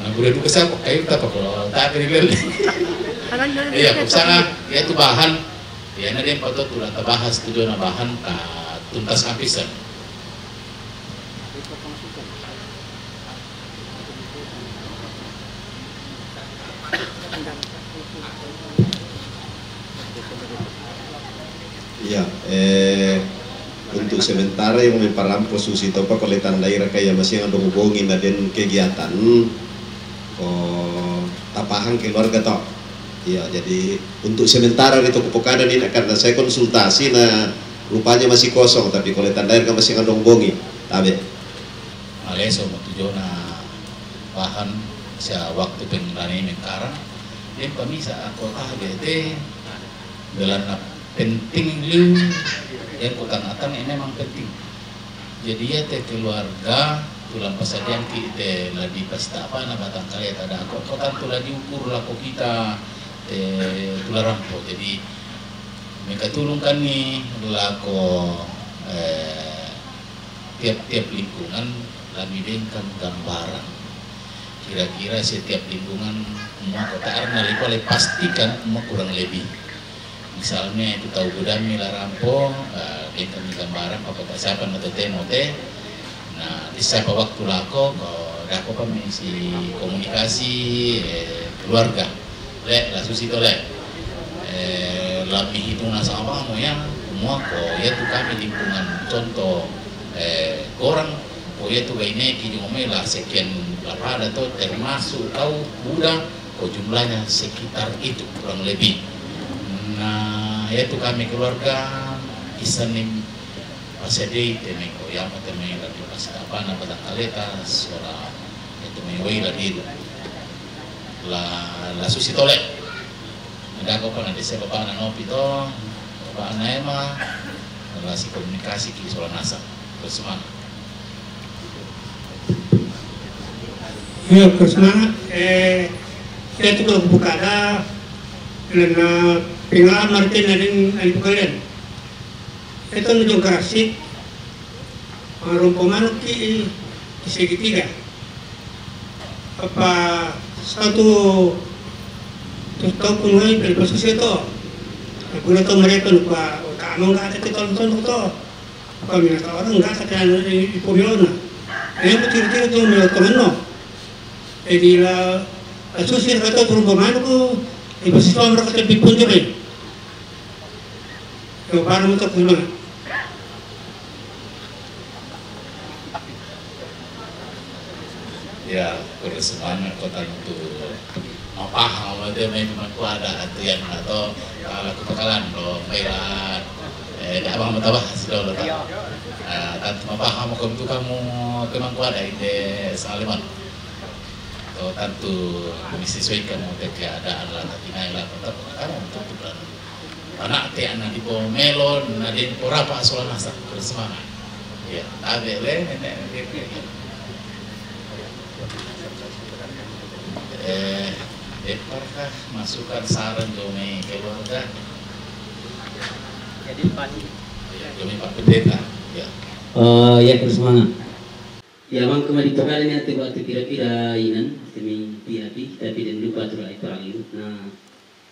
nah udah itu kesal kok kayak apa kalau tak kira iya sana ya itu bahan ya ada yang patut udah terbahas tujuan bahan tuntas habisan Ya, untuk sementara yang memparampo susi topa kalau daerah kayak masih ada hubungin dan kegiatan tapahan keluarga toh. Ya, jadi untuk sementara itu kepokadan ini karena saya konsultasi nah rupanya masih kosong tapi kalau daerah masih ada hubungi. Tabe. Maleso mau tujuan bahan sa waktu pengrani mengkarang dia pamisa aku BT dalam penting lu yang kutan-atan ini memang penting jadi ya teh keluarga tulang pasadian kita lagi pesta apa na batang kali ada aku kotan tulah diukur laku kita tulah rampo jadi mereka tulungkan nih laku tiap-tiap lingkungan lagi bengkan gambaran kira-kira setiap lingkungan mau kota Arnal oleh pastikan mau kurang lebih misalnya itu tahu gudami larampo bengkan gambaran apa siapa atau temote nah di siapa waktu lako dako mengisi komunikasi keluarga lah susi to lebih hitungan sama kamu ya semua kok ya tuh kami lingkungan contoh orang kok ya tuh ini kini lah sekian berapa ada tuh termasuk kau Buddha kok jumlahnya sekitar itu kurang lebih nah yaitu kami keluarga isanim pasedi temeko yang temeng lagi pas apa na pada kaleta suara itu mewai lagi la susi tole ada kau pernah desa bapak anak ngopi to bapak anak ema relasi komunikasi ki soal nasa bersemangat ya bersemangat saya itu kalau buka ada karena pengalaman Martin ada kalian itu nujung kerasik rumpuman di segitiga apa satu tahun pungai dari posisi itu aku tahu mereka lupa kamu nggak ada tahun-tahun itu kami nggak tahu orang nggak ada di pemilu yang kecil-kecil itu melihat temen jadi lah susir kata rumpuman aku di posisi mereka lebih pun juga yang baru untuk pulang ya bersemangat kota itu paham ada memang ada aturan atau kalau kepakalan lo mailan abang mau tahu sudah lo tahu tanpa paham kamu itu kamu memang ada ide saliman atau tentu menyesuaikan untuk keadaan lah tapi nailah tetap kamu untuk bulan anak teh anak di bawah melon ada di bawah apa soal nasa bersemangat ya ada Deparkah masukan saran domi keluarga? Jadi Pak Ya, domi Pak Pendeta. Ya. Ya bersemangat. Ya mang kemari tokalan ya tu waktu pira-pira inan kami piapi tapi dan lupa tu lai perang itu. Nah,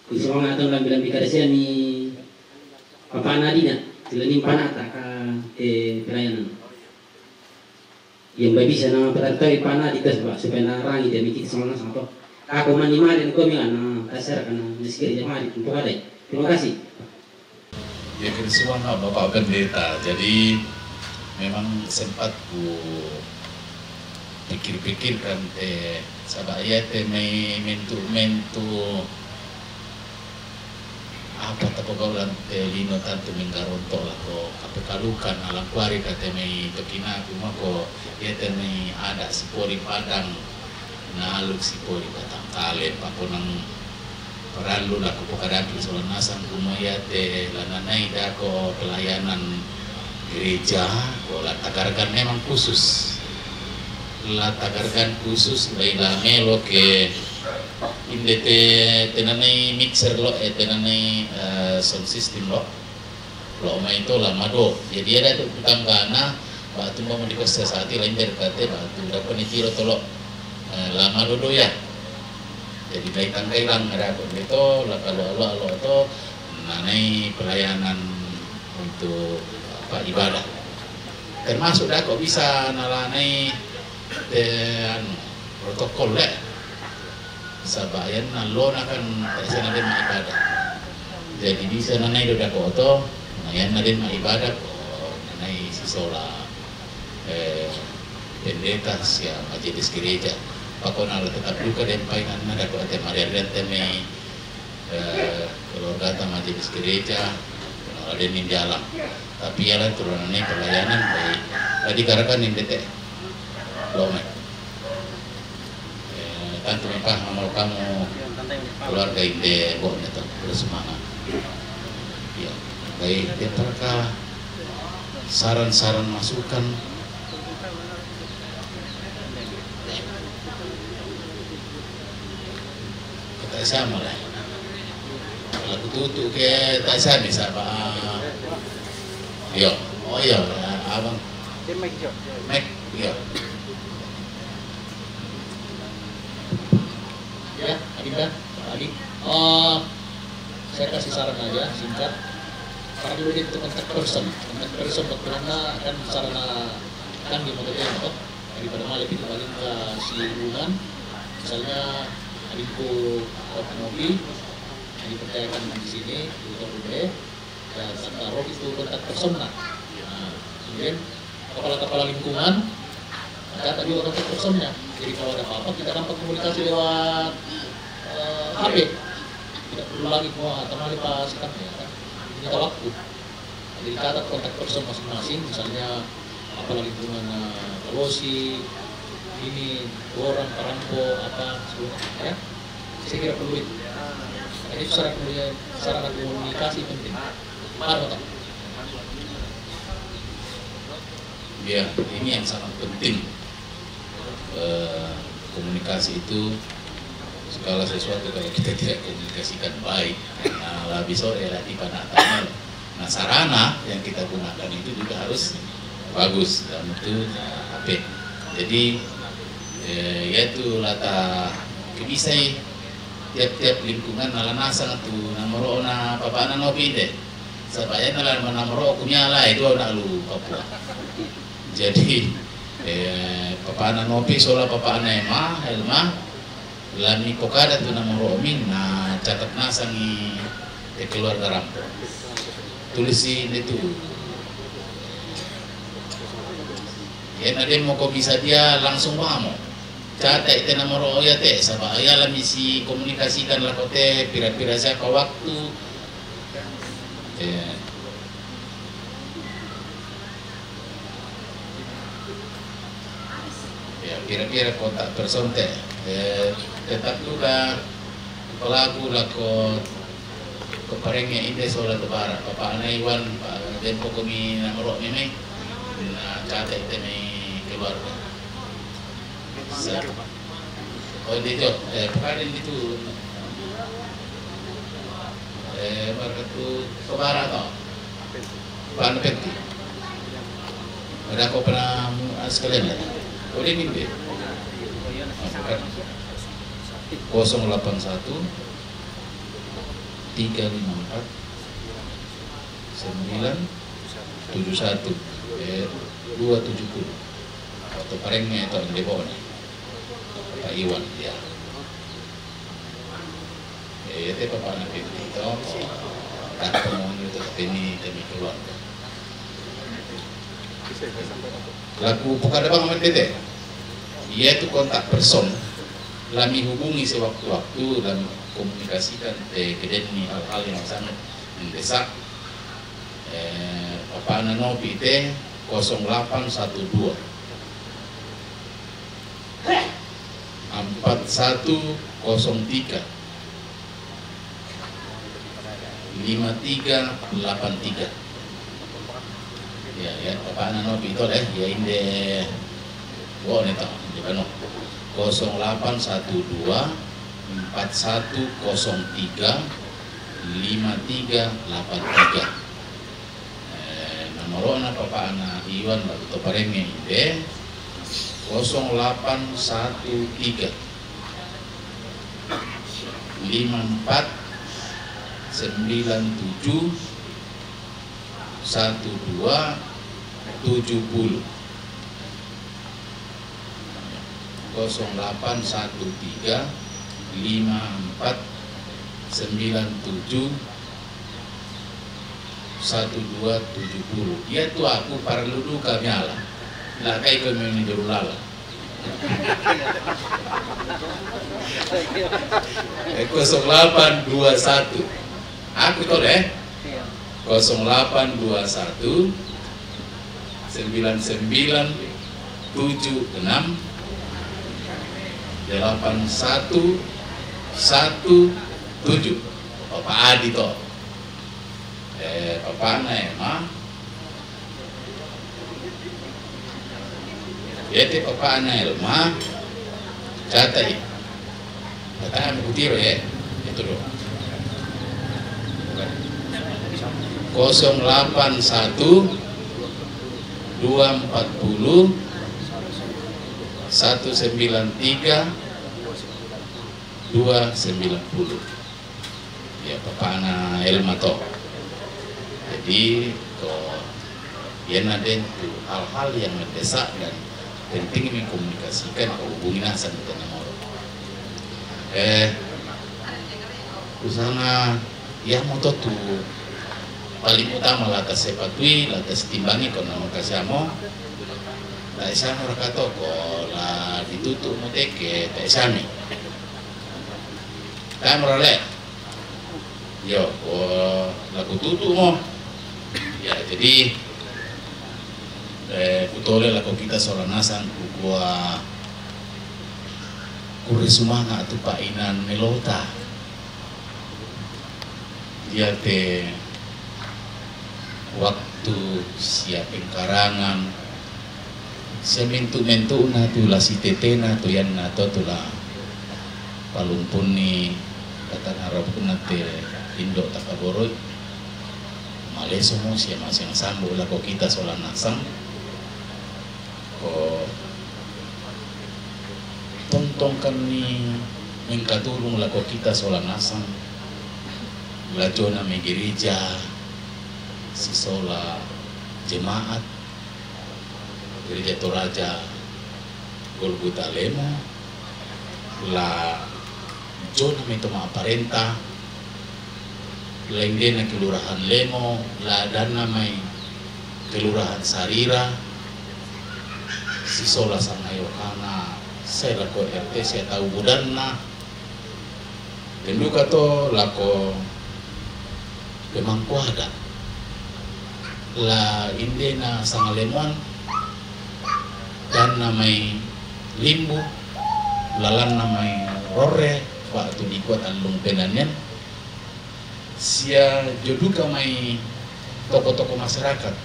kusemangat atau lambi-lambi kadasian ni papa nadina selain panata ka pelayanan. Yang bisa nama perantau panah di tes bah supaya narangi dia mikir semangat sama aku manima dan kami anak kasar karena meski jemaah untuk ada. Terima kasih. Ya kesuwana Bapak Pendeta. Jadi memang sempat ku pikir-pikirkan sabaya mentu apa tapogaulan lino tantu menggaronto lah ko kapekalukan alang kuari kate mei tokina kuma ko ya mei ada sipori padang naluk sipori batang kale paponang perlu lah ko pokadaki solanasan kumaya lananai dako pelayanan gereja ko latagargan memang khusus latagargan khusus baila melo ke inde tenanai mixer lo tenanai sound system lo main itu lama do jadi ada tu tukang kana batu mau di kos sesati lain dari kate batu dapat nitiro tolo lama do ya jadi dari tangkai lang ada aku itu lah kalau lo itu nanai pelayanan untuk apa ibadah termasuk dah kok bisa nalanai protokol le sabayan nalon akan sana din ibadah jadi bisa nanay do dako to nayan na din ibadah ko nanay si sola pendeta siya majelis gereja pakona tetap duka din paingan na dako ate Maria Rente may keluarga ta majelis gereja ada din jalan tapi yalan turunannya pelayanan baik tadi karakan indete lomai tantu mempah amal kamu keluarga ide boknya tuh bersemangat ya baik apakah saran-saran masukan kita sama lah lagu tutup ke tak sama siapa yo oh iya abang Mek yo ya, Adinda, Pak Adi. Saya kasih saran aja singkat. Karena dulu itu kontak person bagaimana kan sarana kan di motor itu daripada malam itu paling ke si hubungan. Misalnya adikku kopi yang dipercayakan di sini di Utara dan taruh itu kontak person nah. Kemudian kepala lingkungan catat juga kontak personnya. Jadi kalau ada apa-apa kita dapat komunikasi lewat HP. Tidak perlu lagi teman pas kan ya kan. Minta waktu. Jadi catat kontak person masing-masing, misalnya apalagi lingkungan Pelosi, ini orang Parampo apa sebagainya ya. Saya kira perlu itu. Jadi sarana komunikasi penting. Mana tak? Ya, ini yang sangat penting. Komunikasi itu segala sesuatu kalau kita tidak komunikasikan baik nah lebih sore latih panatanya nah sarana yang kita gunakan itu juga harus bagus dan itu HP jadi yaitu lata kebisai tiap-tiap lingkungan nalanasang itu namoro na papana ngopi deh supaya nalan namoro kunyala itu nak lu Papua jadi papana nopi sola papana helma lami kokada tu namoro min na catat nasangi keluarga rampo tulisin itu ya nade mau kok bisa dia langsung paham catat itu namoro ya teh sabaya lami si komunikasikan lah kote pira-pira saya ke waktu kira-kira kontak person teh tetap juga pelaku lako keparengnya ide soal tebara Bapak Anaiwan Pak Dempo kami namorok ini na cata itu keluarga Oh dito, pakanin dito. Market tu Sobara to. Paano penti? Ada ko pernah sekalian lah. Boleh mimpi. 081 354 971 270 atau parengnya itu yang di bawah nih Pak Iwan ya itu Bapak Nabi itu dan pemohon itu ini demi keluarga laku bukan ada bang Mendete ia itu kontak person kami hubungi sewaktu-waktu dan komunikasikan kedeni hal-hal yang sangat mendesak Bapak Nanopi itu 0812 4103 5383 ya Bapak Nanopi itu deh ya inde gua nih tau di mana 0812 4103 5383 nomor na Bapak Ana Iwan Bato Parenge ide 0813 54 97 1270 0813 54 97 1270 dia tuh aku para ludu kami ala lah kayak kami ini jurulala 0821 aku tuh deh 0821 99 76 8117 Bapak Adi toh Bapak Naema yaitu Bapak Naelma catai kata mengutiro ya itu dong 081 240 193 290 ya Bapak Naelma toh. Jadi ya ada hal-hal yang mendesak dan penting mengkomunikasikan hubungan asan dengan orang. Usahanya ya moto tu paling utama lah kasepatui lah timbangi kono kasamo. Lah isamo rakato ko lah ditutup muteke tak isami. Kamera yo lagu tutup mo. Ya jadi kutole laku kita seorang nasan kukua kurisumanga tu painan melota dia te waktu siapin karangan sementu-mentu na tu la si tetena tu yan na to tu la palumpun ni kata harap pun nate Indo takaboroy maleso mo siya masing sambo la ko kita solan nasang ko tontong kami mengkatulong la ko kita solan nasang lajo na may gereja si sola jemaat gereja Toraja Golgota Lemo la jo na may tumaparenta lengge na kelurahan Lemo, ladana may kelurahan Sarira, si sola sang ayokana, saya lako RT saya tahu budan na, kenduka to lako pemangkuada, la inde na sang Lemon, dan namay Limbu, lalan namay Rore, waktu dikuat alung penanyan. Sia joduka mai toko-toko masyarakat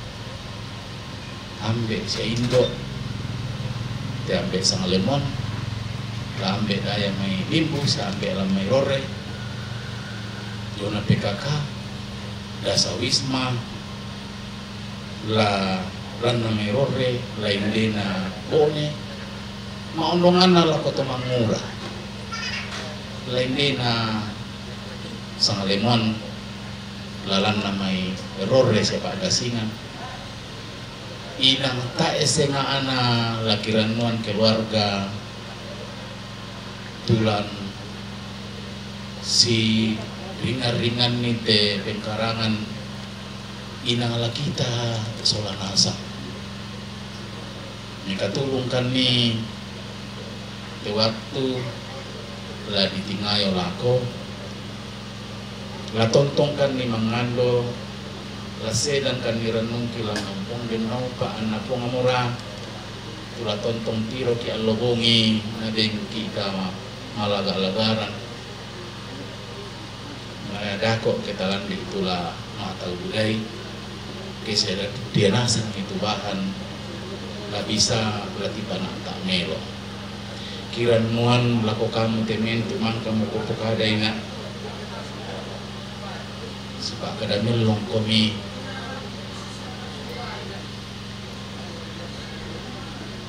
ambek sia Indo te ambek sang Lemon la ambe daya mai limbu sa ambe la mai rore jona PKK dasa wisma la ranna mai rore la indena bone maondongan la kota mangura la indena sangalemon lalan namai rore sepak dasingan inang tak esenga ana lakiranuan keluarga tulan si ringan-ringan ni te pengkarangan inang ala kita solanasa mereka tulungkan ni te waktu la ditingayo lako la tontongkan ni mangando la sedan kan ni renung kila ngampung din pa anapong amura tula tontong tiro ki allobongi na deng kita malaga-lagaran na dako kita landi itulah mata budai kesera dia nasan itu bahan la bisa berarti tanah tak melo kiran nuan lako kamu temen tuman kamu kopok ada ingat sebab kada melong komi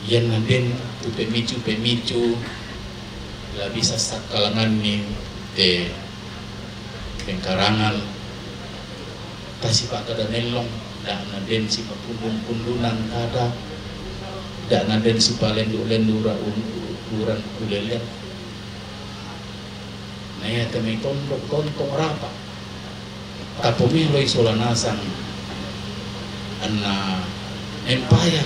yan natin tu pemicu la bisa sakalangan ni te pengkarangan tasi pak kada melong dak naden si pundun-pundunan kada dak naden si palendu-lendura uran kulelen na ya temay tontong rapa tapomilo isolanasan anna empaya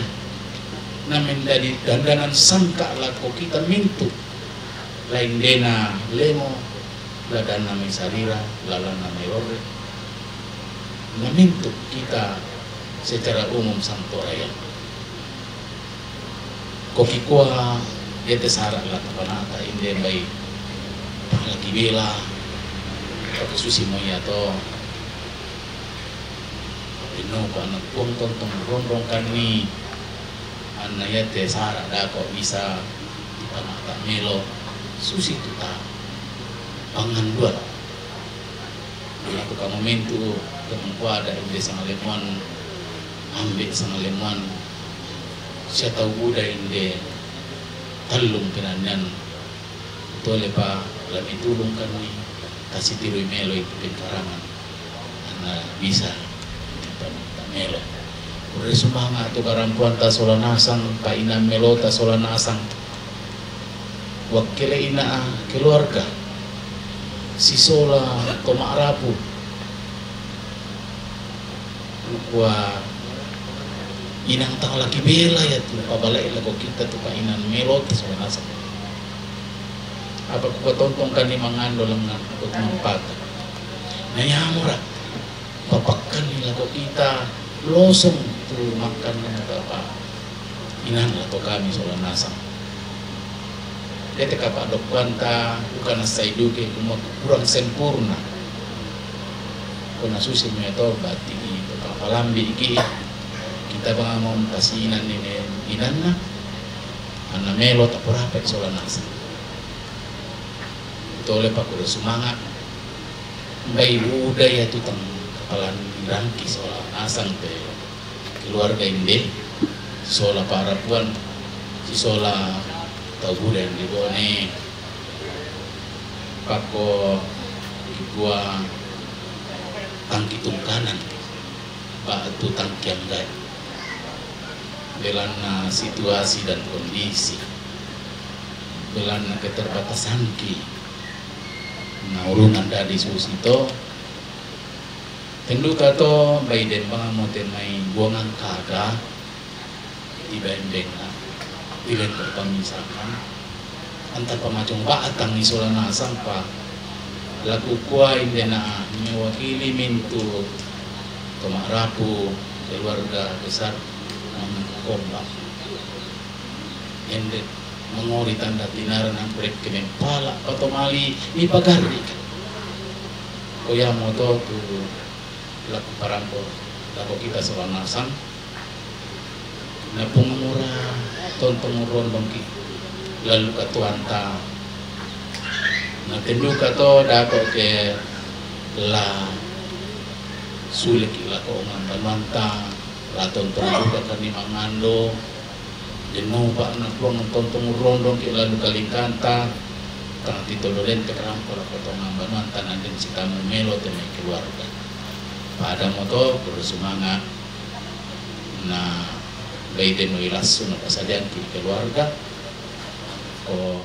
na menjadi dandanan sangka lako kita mintu lain dena lemo ladana may sarira lalana may rore na mintu kita secara umum santoraya kokikwa yete sara la tapanata inde bay lagi bela atau susi moya to pino ko anak tontong rondong kani anna yete sara da kok bisa tanah melo susi tuta pangan dua aku kamu mentu kemungkuan ada ide sangalemuan ambek sangalemuan saya tahu budak inde talung penanyan tole pa lami tulung kami kasih tiru melo itu pengkarangan anna bisa tanah melo Ure sumanga tu karampuan ta solanasang paina melota solanasang wakile ina keluarga si sola toma arapu ukwa inang tang laki bela ya tu pabalai lago kita tu painan melota solanasang apa ku tontong kan ni mangando lengan ku mampat na yamura papakkan ni lago kita losong tu makan apa inan atau kami solanasang ketika pak dokwanta bukan saidu ke kurang sempurna kuna susi meto bati itu kapalambi iki kita bangun tasinan ini inanna anna melo tak berapa solanasang itu oleh pak kuda semangat bayi budaya itu teng kapalan rangki solanasang te keluarga inde sola para puan si sola tahu bulan di bone pako gua tangki tungkanan batu tangki yang gay belana situasi dan kondisi belana keterbatasan ki nah urungan dari susito tendu kato bayi den bangamoten mai buangan kaga ibendeng ilen pamisakan antar pamacung baatang ni solanasang pa lagu kuah indena mewakili mintu tomarapu keluarga besar kompak ende mengori tanda tinaran ang brek kemempala patomali ni pagardi koya moto tu laku parampo laku kita solanasang na pumura tontong rondong ki lalu katuanta Nah tenduka to dapat ke la sulit ila ko ngambanta la tonton duka kani mangando jenuh pak na puang tontong rondong ila duka lingkanta tang titololen te karam ko potong ngambanta nanden si kamu melo te me keluarga pada moto bersemangat na gaiten no ilasu na pasadian ki keluarga ko